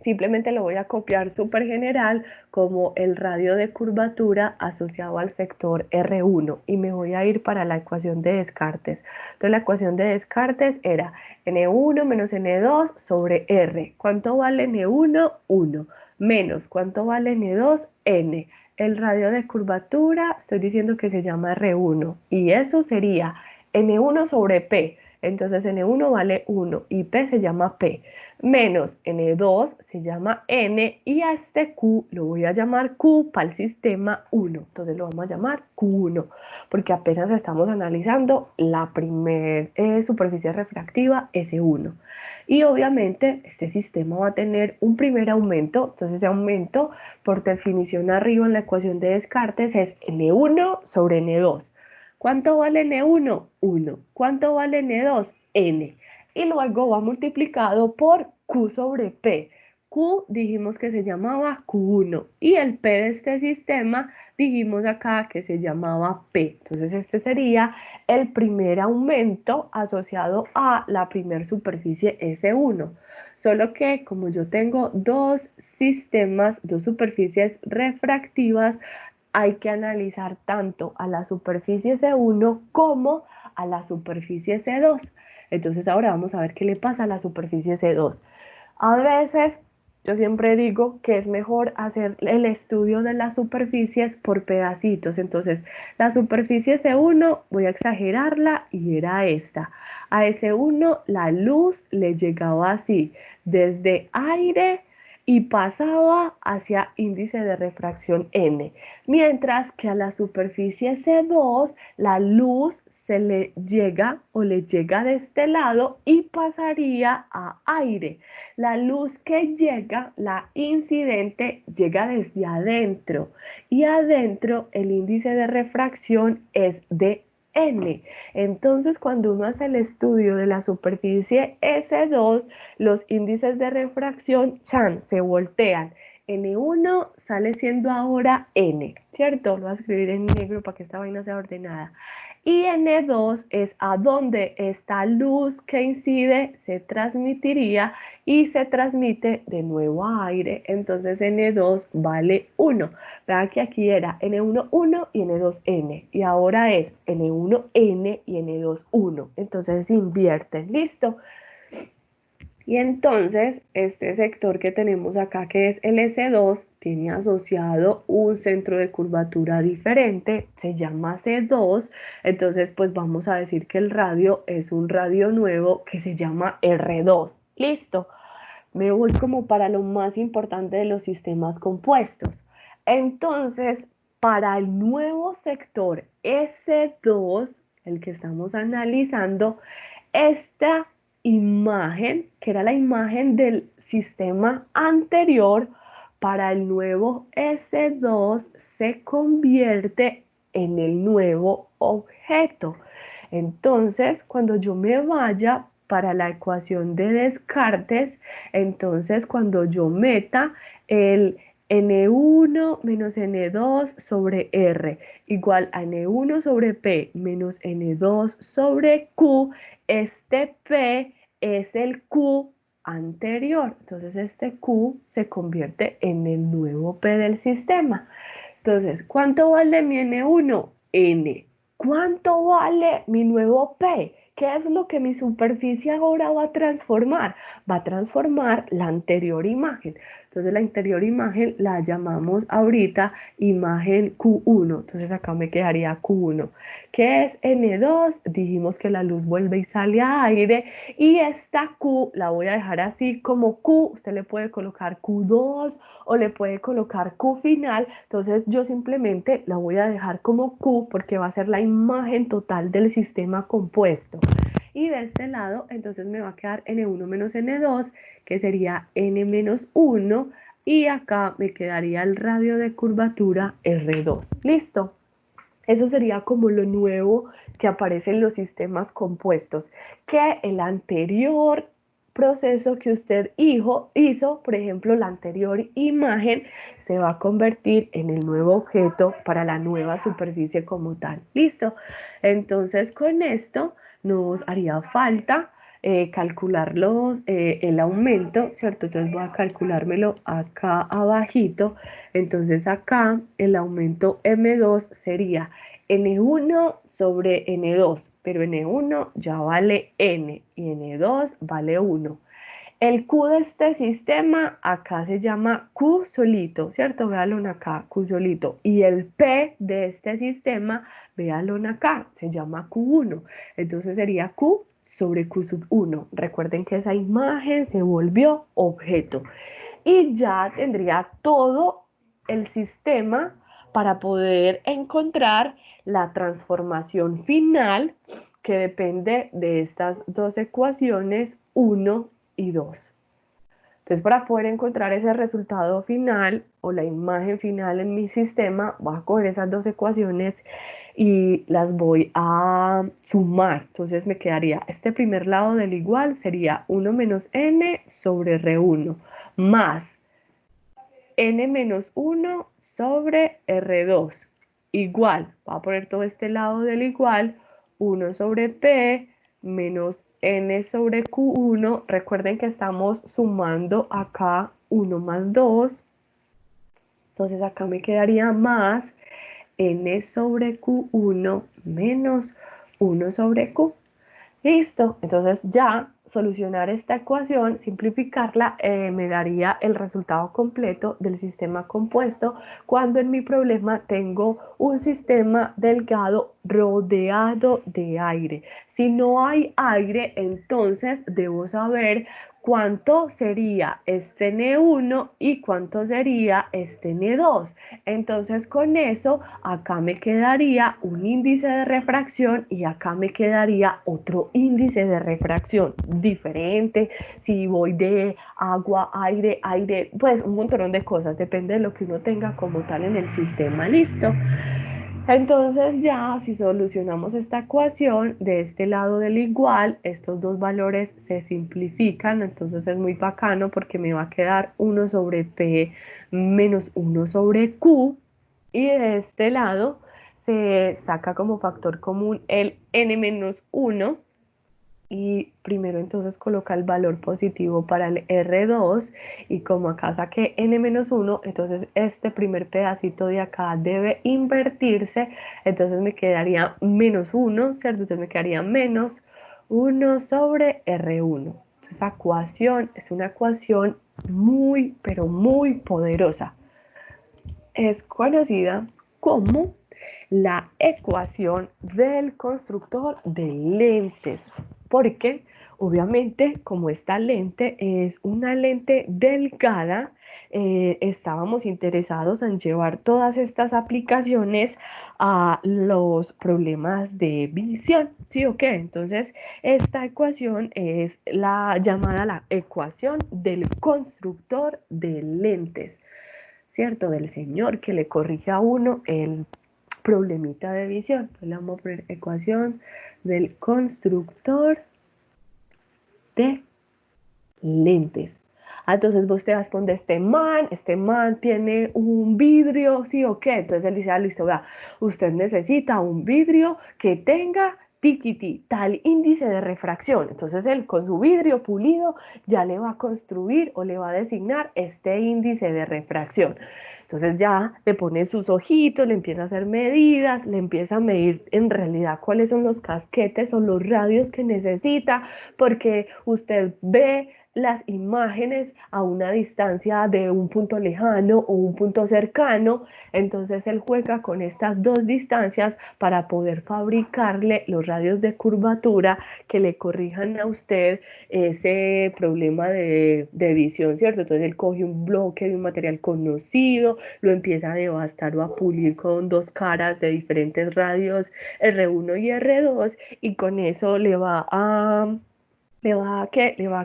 simplemente lo voy a copiar súper general como el radio de curvatura asociado al sector R1 y me voy a ir para la ecuación de Descartes. Entonces la ecuación de Descartes era N1 menos N2 sobre R. ¿Cuánto vale N1? 1. Menos, ¿cuánto vale N2? N. El radio de curvatura, estoy diciendo que se llama R1 y eso sería N1 sobre P. Entonces N1 vale 1 y P se llama P. Menos N2 se llama N y a este Q lo voy a llamar Q para el sistema 1. Entonces lo vamos a llamar Q1 porque apenas estamos analizando la primer superficie refractiva S1. Y obviamente este sistema va a tener un primer aumento, entonces ese aumento por definición arriba en la ecuación de Descartes es N1 sobre N2. ¿Cuánto vale N1? 1. ¿Cuánto vale N2? N. Y luego va multiplicado por Q sobre P. Q dijimos que se llamaba Q1 y el P de este sistema dijimos acá que se llamaba P. Entonces este sería el primer aumento asociado a la primer superficie S1. Solo que como yo tengo dos sistemas, dos superficies refractivas, hay que analizar tanto a la superficie C1 como a la superficie C2. Entonces ahora vamos a ver qué le pasa a la superficie C2. A veces yo siempre digo que es mejor hacer el estudio de las superficies por pedacitos. Entonces la superficie C1 voy a exagerarla y era esta. A S1 la luz le llegaba así, desde aire y pasaba hacia índice de refracción N, mientras que a la superficie C2 la luz se le llega o le llega de este lado y pasaría a aire. La luz que llega, la incidente, llega desde adentro y adentro el índice de refracción es de N. Entonces, cuando uno hace el estudio de la superficie S2, los índices de refracción se voltean. N1 sale siendo ahora N, ¿cierto? Lo voy a escribir en negro para que esta vaina sea ordenada. Y N2 es a donde esta luz que incide se transmitiría y se transmite de nuevo a aire. Entonces N2 vale 1. Vean que aquí era N1, 1 y N2, N. Y ahora es N1, N y N2, 1. Entonces se invierten. ¿Listo? Y entonces este sector que tenemos acá, que es el S2, tiene asociado un centro de curvatura diferente, se llama C2. Entonces pues vamos a decir que el radio es un radio nuevo que se llama R2. Listo. me voy como para lo más importante de los sistemas compuestos. Entonces, para el nuevo sector S2, el que estamos analizando, esta imagen, que era la imagen del sistema anterior, para el nuevo S2 se convierte en el nuevo objeto. Entonces, cuando yo me vaya para la ecuación de Descartes, entonces cuando yo meta el N1 menos N2 sobre R igual a N1 sobre P menos N2 sobre Q, este P es el Q anterior. Entonces este Q se convierte en el nuevo P del sistema. Entonces, ¿cuánto vale mi N1? N. ¿Cuánto vale mi nuevo P? ¿Qué es lo que mi superficie ahora va a transformar? Va a transformar la anterior imagen. Entonces la anterior imagen la llamamos ahorita imagen Q1. Entonces acá me quedaría Q1. ¿Qué es N2? Dijimos que la luz vuelve y sale a aire. Y esta Q la voy a dejar así como Q. Usted le puede colocar Q2 o le puede colocar Q final. Entonces yo simplemente la voy a dejar como Q porque va a ser la imagen total del sistema compuesto. Y de este lado, entonces me va a quedar N1 menos N2, que sería N menos 1, y acá me quedaría el radio de curvatura R2. ¿Listo? Eso sería como lo nuevo que aparece en los sistemas compuestos, que el anterior proceso que usted hizo, por ejemplo, la anterior imagen, se va a convertir en el nuevo objeto para la nueva superficie como tal. ¿Listo? Entonces, con esto nos haría falta calcular el aumento, ¿cierto? Entonces voy a calculármelo acá abajito. Entonces acá el aumento M2 sería N1 sobre N2, pero N1 ya vale N y N2 vale 1. El Q de este sistema acá se llama Q solito, ¿cierto? Véanlo acá, Q solito. Y el P de este sistema, véanlo acá, se llama Q1. Entonces sería Q sobre Q sub 1. Recuerden que esa imagen se volvió objeto. Y ya tendría todo el sistema para poder encontrar la transformación final que depende de estas dos ecuaciones 1 y 2. Entonces, para poder encontrar ese resultado final o la imagen final en mi sistema, voy a coger esas dos ecuaciones y las voy a sumar. Entonces me quedaría este primer lado del igual, sería 1 menos n sobre R1 más n menos 1 sobre R2 igual, voy a poner todo este lado del igual, 1 sobre P menos n sobre Q1. Recuerden que estamos sumando acá 1 más 2. Entonces acá me quedaría más n sobre Q1 menos 1 sobre Q. Listo, entonces ya solucionar esta ecuación, simplificarla, me daría el resultado completo del sistema compuesto cuando en mi problema tengo un sistema delgado rodeado de aire. Si no hay aire, entonces debo saber cuánto sería este N1 y cuánto sería este N2. Entonces con eso acá me quedaría un índice de refracción y acá me quedaría otro índice de refracción diferente. Si voy de agua, aire, aire, pues un montón de cosas, depende de lo que uno tenga como tal en el sistema. Listo. Entonces ya si solucionamos esta ecuación de este lado del igual, estos dos valores se simplifican, entonces es muy bacano porque me va a quedar 1 sobre P menos 1 sobre Q, y de este lado se saca como factor común el n menos 1, y primero entonces coloca el valor positivo para el R2, y como acá saqué n-1, entonces este primer pedacito de acá debe invertirse, entonces me quedaría menos 1, ¿cierto? Entonces me quedaría menos 1 sobre R1. Entonces esa ecuación es una ecuación muy, pero muy poderosa. Es conocida como la ecuación del constructor de lentes, porque obviamente, como esta lente es una lente delgada, estábamos interesados en llevar todas estas aplicaciones a los problemas de visión, ¿sí o qué? Entonces, esta ecuación es la llamada la ecuación del constructor de lentes, ¿cierto? Del señor que le corrige a uno el problemita de visión. Entonces, le vamos a poner ecuación del constructor de lentes. Entonces vos te vas con este man tiene un vidrio, ¿sí o qué? Entonces él dice, ah, listo, vea, usted necesita un vidrio que tenga tiquiti, tal índice de refracción. Entonces él con su vidrio pulido ya le va a construir o le va a designar este índice de refracción. Entonces ya le pone sus ojitos, le empieza a hacer medidas, le empieza a medir en realidad cuáles son los casquetes o los radios que necesita, porque usted ve las imágenes a una distancia de un punto lejano o un punto cercano, entonces él juega con estas dos distancias para poder fabricarle los radios de curvatura que le corrijan a usted ese problema de visión, ¿cierto? Entonces él coge un bloque de un material conocido, lo empieza a devastar o a pulir con dos caras de diferentes radios R1 y R2 y con eso le va a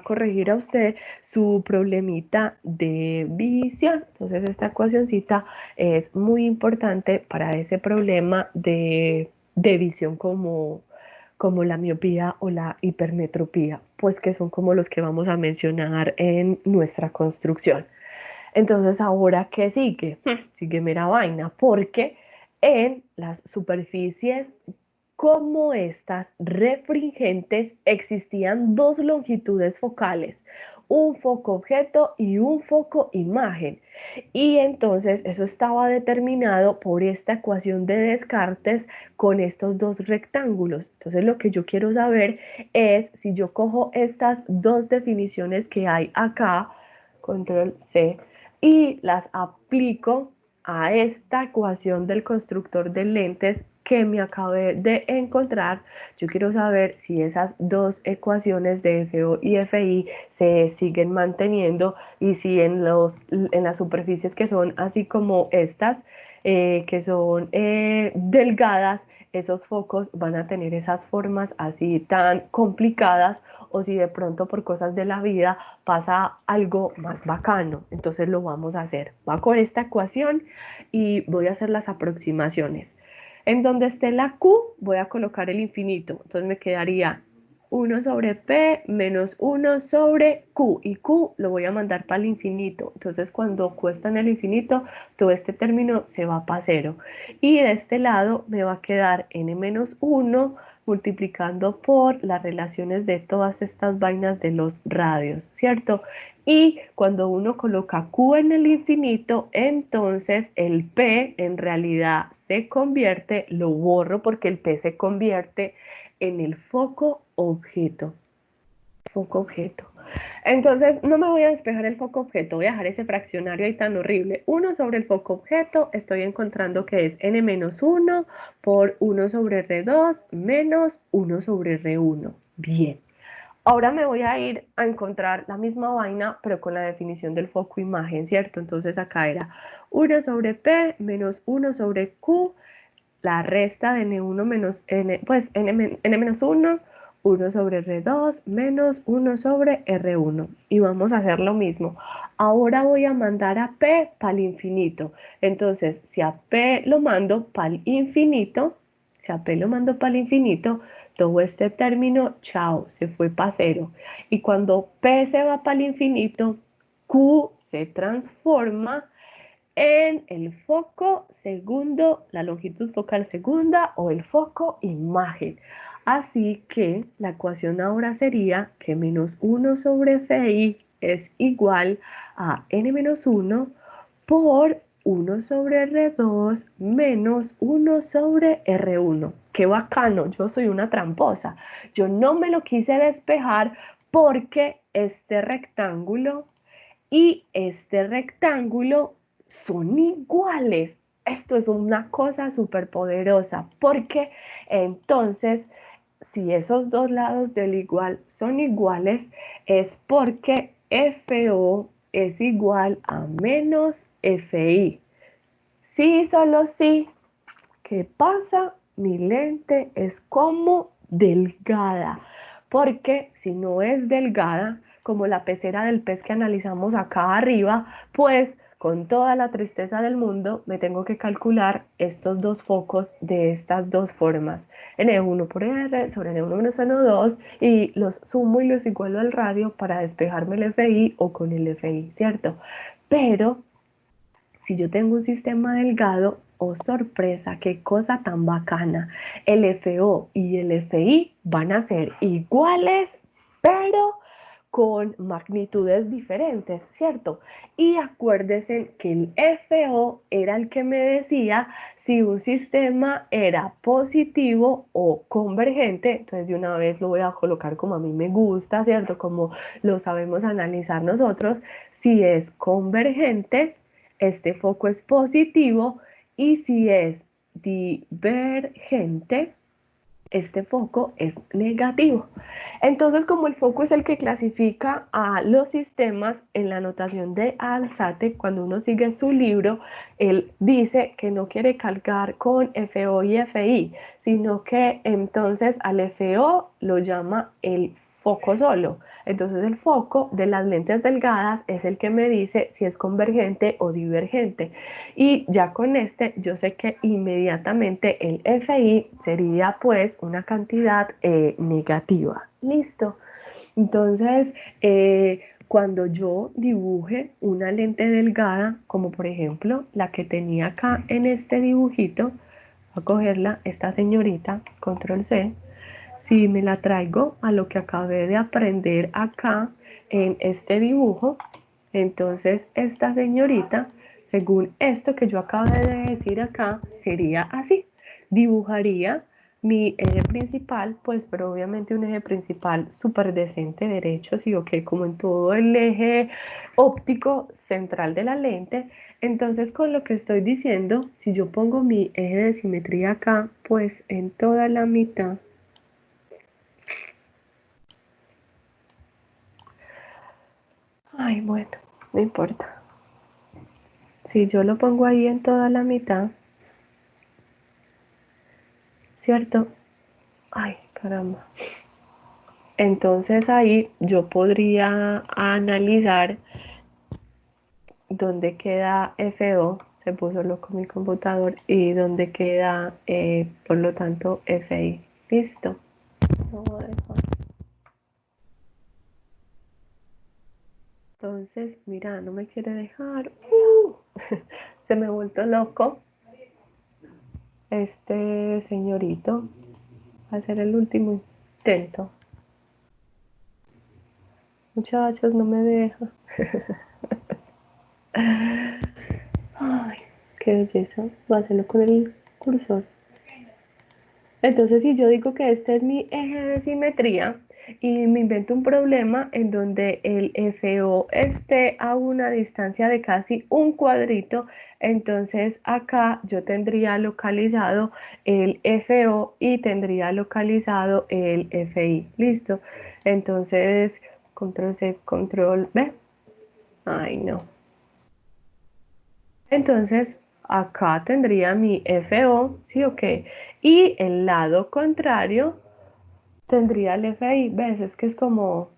corregir a usted su problemita de visión. Entonces esta ecuacioncita es muy importante para ese problema de visión como la miopía o la hipermetropía, pues que son como los que vamos a mencionar en nuestra construcción. Entonces, ¿ahora qué sigue? Sigue mera vaina, porque en las superficies como estas refringentes existían dos longitudes focales, un foco objeto y un foco imagen. Y entonces eso estaba determinado por esta ecuación de Descartes con estos dos rectángulos. Entonces lo que yo quiero saber es si yo cojo estas dos definiciones que hay acá, control C, y las aplico a esta ecuación del constructor de lentes que me acabé de encontrar, yo quiero saber si esas dos ecuaciones de FO y FI se siguen manteniendo y si en las superficies que son así como estas, que son delgadas, esos focos van a tener esas formas así tan complicadas o si de pronto por cosas de la vida pasa algo más bacano. Entonces lo vamos a hacer. Va con esta ecuación y voy a hacer las aproximaciones. En donde esté la Q voy a colocar el infinito. Entonces me quedaría 1 sobre P menos 1 sobre Q. Y Q lo voy a mandar para el infinito. Entonces cuando Q está en el infinito, todo este término se va para cero. Y de este lado me va a quedar n menos 1 multiplicando por las relaciones de todas estas vainas de los radios, ¿cierto? Y cuando uno coloca Q en el infinito, entonces el P en realidad se convierte, lo borro porque el P se convierte en el foco objeto. Foco objeto. Entonces no me voy a despejar el foco objeto, voy a dejar ese fraccionario ahí tan horrible. 1 sobre el foco objeto, estoy encontrando que es n menos 1 por 1 sobre R2 menos 1 sobre R1. Bien. Ahora me voy a ir a encontrar la misma vaina, pero con la definición del foco imagen, ¿cierto? Entonces acá era 1 sobre P menos 1 sobre Q, la resta de N1 menos N, pues N menos 1, 1 sobre R2 menos 1 sobre R1. Y vamos a hacer lo mismo. Ahora voy a mandar a P para el infinito. Entonces, si a P lo mando para el infinito, todo este término, chao, se fue para cero. Y cuando P se va para el infinito, Q se transforma en el foco segundo, la longitud focal segunda o el foco imagen. Así que la ecuación ahora sería que menos 1 sobre Fi es igual a n menos 1 por 1 sobre R2 menos 1 sobre R1. ¡Qué bacano! Yo soy una tramposa. Yo no me lo quise despejar porque este rectángulo y este rectángulo son iguales. Esto es una cosa súper poderosa porque entonces si esos dos lados del igual son iguales, es porque FO es igual a menos FI. Sí, solo sí. ¿Qué pasa? Mi lente es como delgada, porque si no es delgada, como la pecera del pez que analizamos acá arriba, pues con toda la tristeza del mundo me tengo que calcular estos dos focos de estas dos formas, N1 por R sobre N1 menos N2, y los sumo y los igualo al radio para despejarme el FI o con el FI, ¿cierto? Pero si yo tengo un sistema delgado, oh sorpresa, qué cosa tan bacana, el FO y el FI van a ser iguales, pero con magnitudes diferentes, ¿cierto? Y acuérdense que el FO era el que me decía si un sistema era positivo o convergente. Entonces de una vez lo voy a colocar como a mí me gusta, ¿cierto? Como lo sabemos analizar nosotros. Si es convergente, este foco es positivo, y si es divergente, este foco es negativo. Entonces, como el foco es el que clasifica a los sistemas en la notación de Alzate, cuando uno sigue su libro, él dice que no quiere calcar con FO y FI, sino que entonces al FO lo llama el foco solo. Entonces el foco de las lentes delgadas es el que me dice si es convergente o divergente. Y ya con este yo sé que inmediatamente el FI sería pues una cantidad negativa. Listo. Entonces, cuando yo dibuje una lente delgada, como por ejemplo la que tenía acá en este dibujito, voy a cogerla, esta señorita, control C. Si me la traigo a lo que acabé de aprender acá en este dibujo, entonces esta señorita, según esto que yo acabo de decir acá, sería así. Dibujaría mi eje principal, pues, pero obviamente un eje principal súper decente, derecho, sí, ok, como en todo el eje óptico central de la lente. Entonces, con lo que estoy diciendo, si yo pongo mi eje de simetría acá, pues en toda la mitad, ay, bueno, no importa. Si yo lo pongo ahí en toda la mitad, ¿cierto? Ay, caramba. Entonces ahí yo podría analizar dónde queda FO, se puso loco mi computador, y dónde queda, por lo tanto, FI. Listo. Lo voy a dejar. Entonces, mira, no me quiere dejar. Se me ha vuelto loco este señorito. Va a ser el último intento. Muchachos, no me deja. Ay, qué belleza. Voy a hacerlo con el cursor. Entonces, si yo digo que este es mi eje de simetría y me invento un problema en donde el FO esté a una distancia de casi un cuadrito, entonces acá yo tendría localizado el FO y tendría localizado el FI. Listo. Entonces, control C, control V. Ay, no. Entonces, acá tendría mi FO, ¿sí o qué? Y el lado contrario tendría el FI. ¿Ves? Es que es como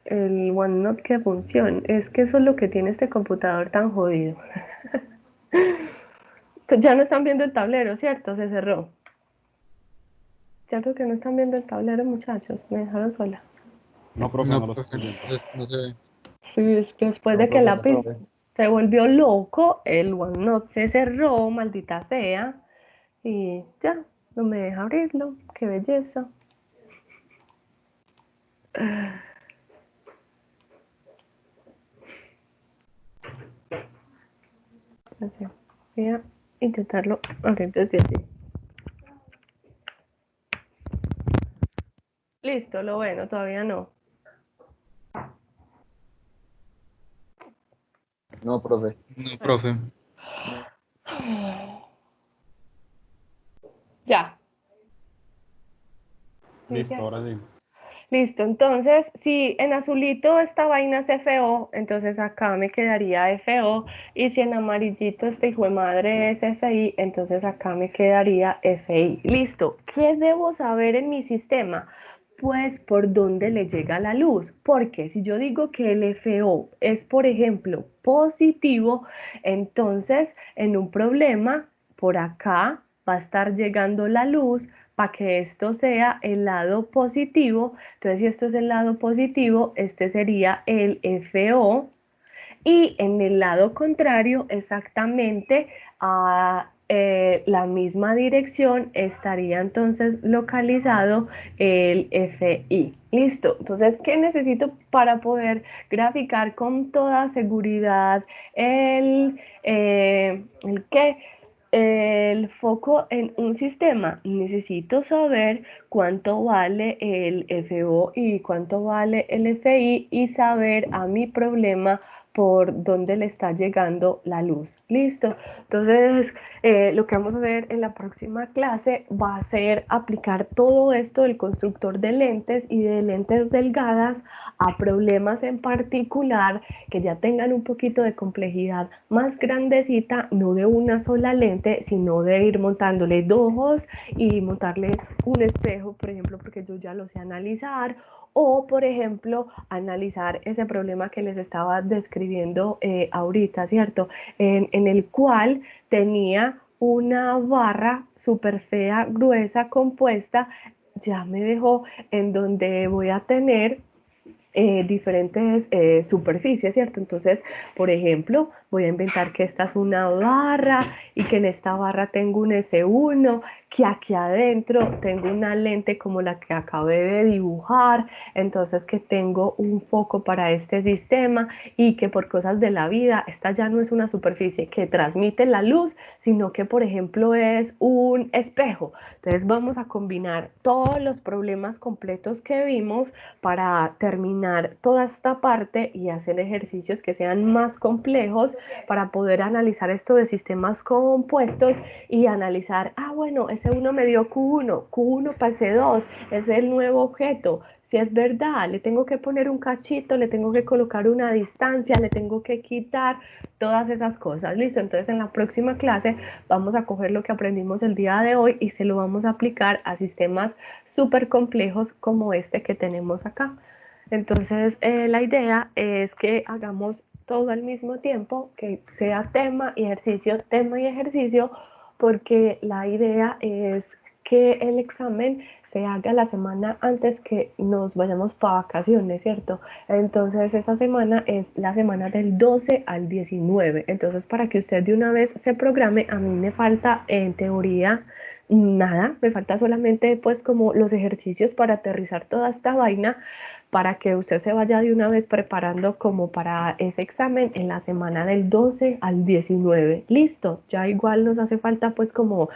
el OneNote que funciona. Es que eso es lo que tiene este computador tan jodido. Ya no están viendo el tablero, ¿cierto? Se cerró. ¿Cierto que no están viendo el tablero, muchachos? Me dejaron sola.
No, profe,
No,
no lo
profe,
estoy viendo.
no se ve.
Sí, es que después
No,
de que el
profe, no,
lápiz
profe.
se volvió loco, el OneNote se cerró, maldita sea. Y ya, no me deja abrirlo. Qué belleza. Así. Voy a intentarlo abrir desde allí. Listo, lo bueno, todavía no.
No, profe.
No, profe.
Ya.
Listo, ahora sí.
Listo, entonces si en azulito esta vaina es FO, entonces acá me quedaría FO, y si en amarillito este hijo de madre es FI, entonces acá me quedaría FI. Listo, ¿qué debo saber en mi sistema? Pues por dónde le llega la luz, porque si yo digo que el FO es, por ejemplo, positivo, entonces en un problema por acá va a estar llegando la luz para que esto sea el lado positivo. Entonces, si esto es el lado positivo, este sería el FO, y en el lado contrario, exactamente a la misma dirección, estaría entonces localizado el FI. Listo. Entonces, ¿qué necesito para poder graficar con toda seguridad el qué? El foco en un sistema? Necesito saber cuánto vale el FO y cuánto vale el FI, y saber a mi problema por dónde le está llegando la luz. Listo. Entonces, lo que vamos a hacer en la próxima clase va a ser aplicar todo esto del constructor de lentes y de lentes delgadas a problemas en particular que ya tengan un poquito de complejidad más grandecita, no de una sola lente, sino de ir montándole dos y montarle un espejo, por ejemplo, porque yo ya lo sé analizar, o por ejemplo analizar ese problema que les estaba describiendo ahorita, ¿cierto? En el cual tenía una barra súper fea, gruesa, compuesta. Ya me dejó en donde voy a tener diferentes superficies, ¿cierto? Entonces, por ejemplo, voy a inventar que esta es una barra y que en esta barra tengo un S1, que aquí adentro tengo una lente como la que acabé de dibujar, entonces que tengo un foco para este sistema, y que por cosas de la vida esta ya no es una superficie que transmite la luz, sino que por ejemplo es un espejo. Entonces vamos a combinar todos los problemas completos que vimos para terminar toda esta parte y hacer ejercicios que sean más complejos para poder analizar esto de sistemas compuestos y analizar, bueno, ese 1 me dio Q1, Q1 para S2, es el nuevo objeto. Si es verdad, le tengo que poner un cachito, le tengo que colocar una distancia, le tengo que quitar todas esas cosas. Listo, entonces en la próxima clase vamos a coger lo que aprendimos el día de hoy y se lo vamos a aplicar a sistemas súper complejos como este que tenemos acá. Entonces la idea es que hagamos todo al mismo tiempo, que sea tema y ejercicio, porque la idea es que el examen se haga la semana antes que nos vayamos para vacaciones, ¿cierto? Entonces esta semana es la semana del 12 al 19. Entonces, para que usted de una vez se programe, a mí me falta en teoría nada, me falta solamente pues como los ejercicios para aterrizar toda esta vaina, para que usted se vaya de una vez preparando como para ese examen en la semana del 12 al 19. Listo, ya igual nos hace falta pues como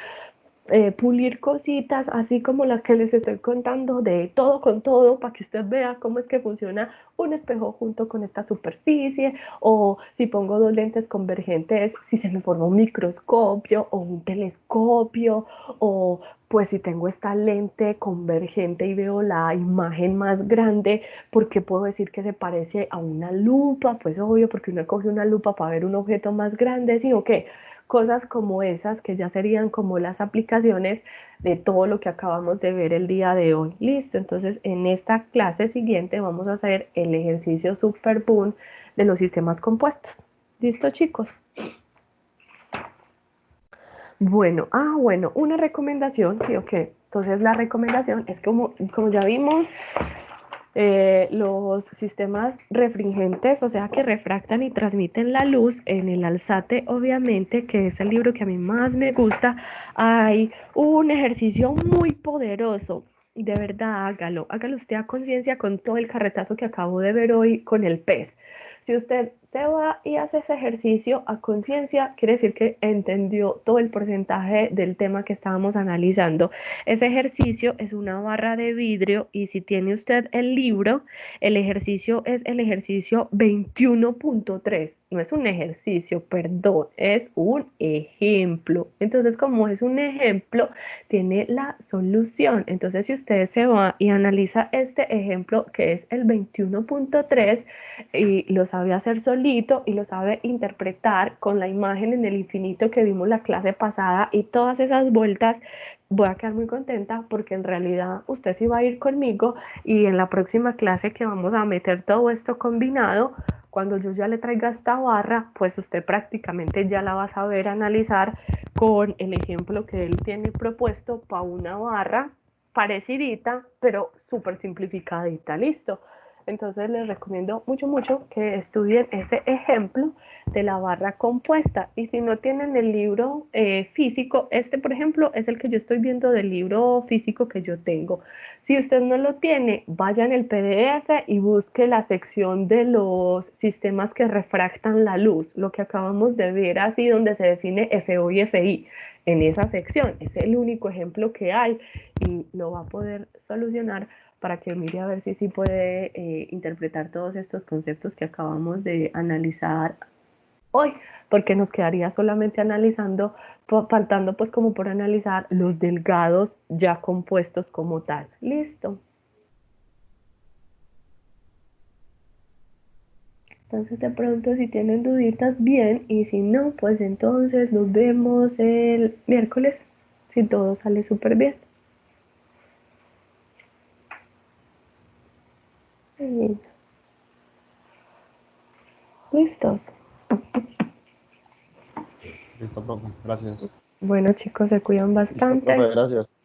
pulir cositas, así como las que les estoy contando, de todo con todo, para que usted vea cómo es que funciona un espejo junto con esta superficie, o si pongo dos lentes convergentes, si se me forma un microscopio o un telescopio, o pues si tengo esta lente convergente y veo la imagen más grande, porque puedo decir que se parece a una lupa, pues obvio, porque uno coge una lupa para ver un objeto más grande, ¿sí o qué? Cosas como esas que ya serían como las aplicaciones de todo lo que acabamos de ver el día de hoy. Listo, entonces en esta clase siguiente vamos a hacer el ejercicio super boom de los sistemas compuestos. ¿Listo, chicos? Bueno, bueno, una recomendación, sí o qué. Entonces la recomendación es como ya vimos, los sistemas refringentes, o sea que refractan y transmiten la luz, en el Alzate obviamente, que es el libro que a mí más me gusta, hay un ejercicio muy poderoso. De verdad, hágalo usted a conciencia con todo el carretazo que acabo de ver hoy con el pez. Si usted se va y hace ese ejercicio a conciencia, quiere decir que entendió todo el porcentaje del tema que estábamos analizando. Ese ejercicio es una barra de vidrio y si tiene usted el libro, el ejercicio es el ejercicio 21.3. No es un ejercicio, perdón, es un ejemplo. Entonces, como es un ejemplo, tiene la solución. Entonces, si usted se va y analiza este ejemplo, que es el 21.3, y lo sabe hacer solito y lo sabe interpretar con la imagen en el infinito que vimos la clase pasada y todas esas vueltas, voy a quedar muy contenta porque en realidad usted sí va a ir conmigo y en la próxima clase que vamos a meter todo esto combinado, cuando yo ya le traiga esta barra, pues usted prácticamente ya la va a saber analizar con el ejemplo que él tiene propuesto para una barra parecidita, pero súper simplificadita, ¿listo? Entonces les recomiendo mucho que estudien ese ejemplo de la barra compuesta. Y si no tienen el libro físico, este por ejemplo es el que yo estoy viendo del libro físico que yo tengo. Si usted no lo tiene, vaya en el PDF y busque la sección de los sistemas que refractan la luz, lo que acabamos de ver así donde se define FO y FI. En esa sección es el único ejemplo que hay y lo va a poder solucionar para que mire a ver si sí puede interpretar todos estos conceptos que acabamos de analizar hoy, porque nos quedaría solamente analizando, faltando pues como por analizar los delgados ya compuestos como tal. Listo. Entonces te pregunto si tienen duditas bien y si no, pues entonces nos vemos el miércoles si todo sale súper bien. ¿Listos?
Listo, profe. Gracias.
Bueno chicos, se cuidan
Listo,
bastante.
profe, gracias.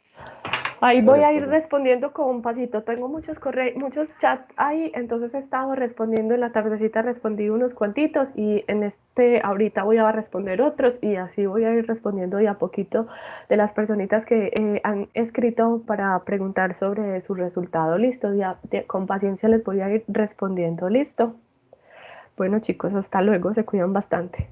Ahí voy
Gracias,
a ir
profe.
respondiendo con un pasito. Tengo muchos muchos chats ahí, entonces he estado respondiendo en la tardecita, respondí unos cuantitos y en ahorita voy a responder otros y así voy a ir respondiendo de a poquito de las personitas que han escrito para preguntar sobre su resultado. Listo, ya, con paciencia les voy a ir respondiendo. Listo. Bueno chicos, hasta luego, se cuidan bastante.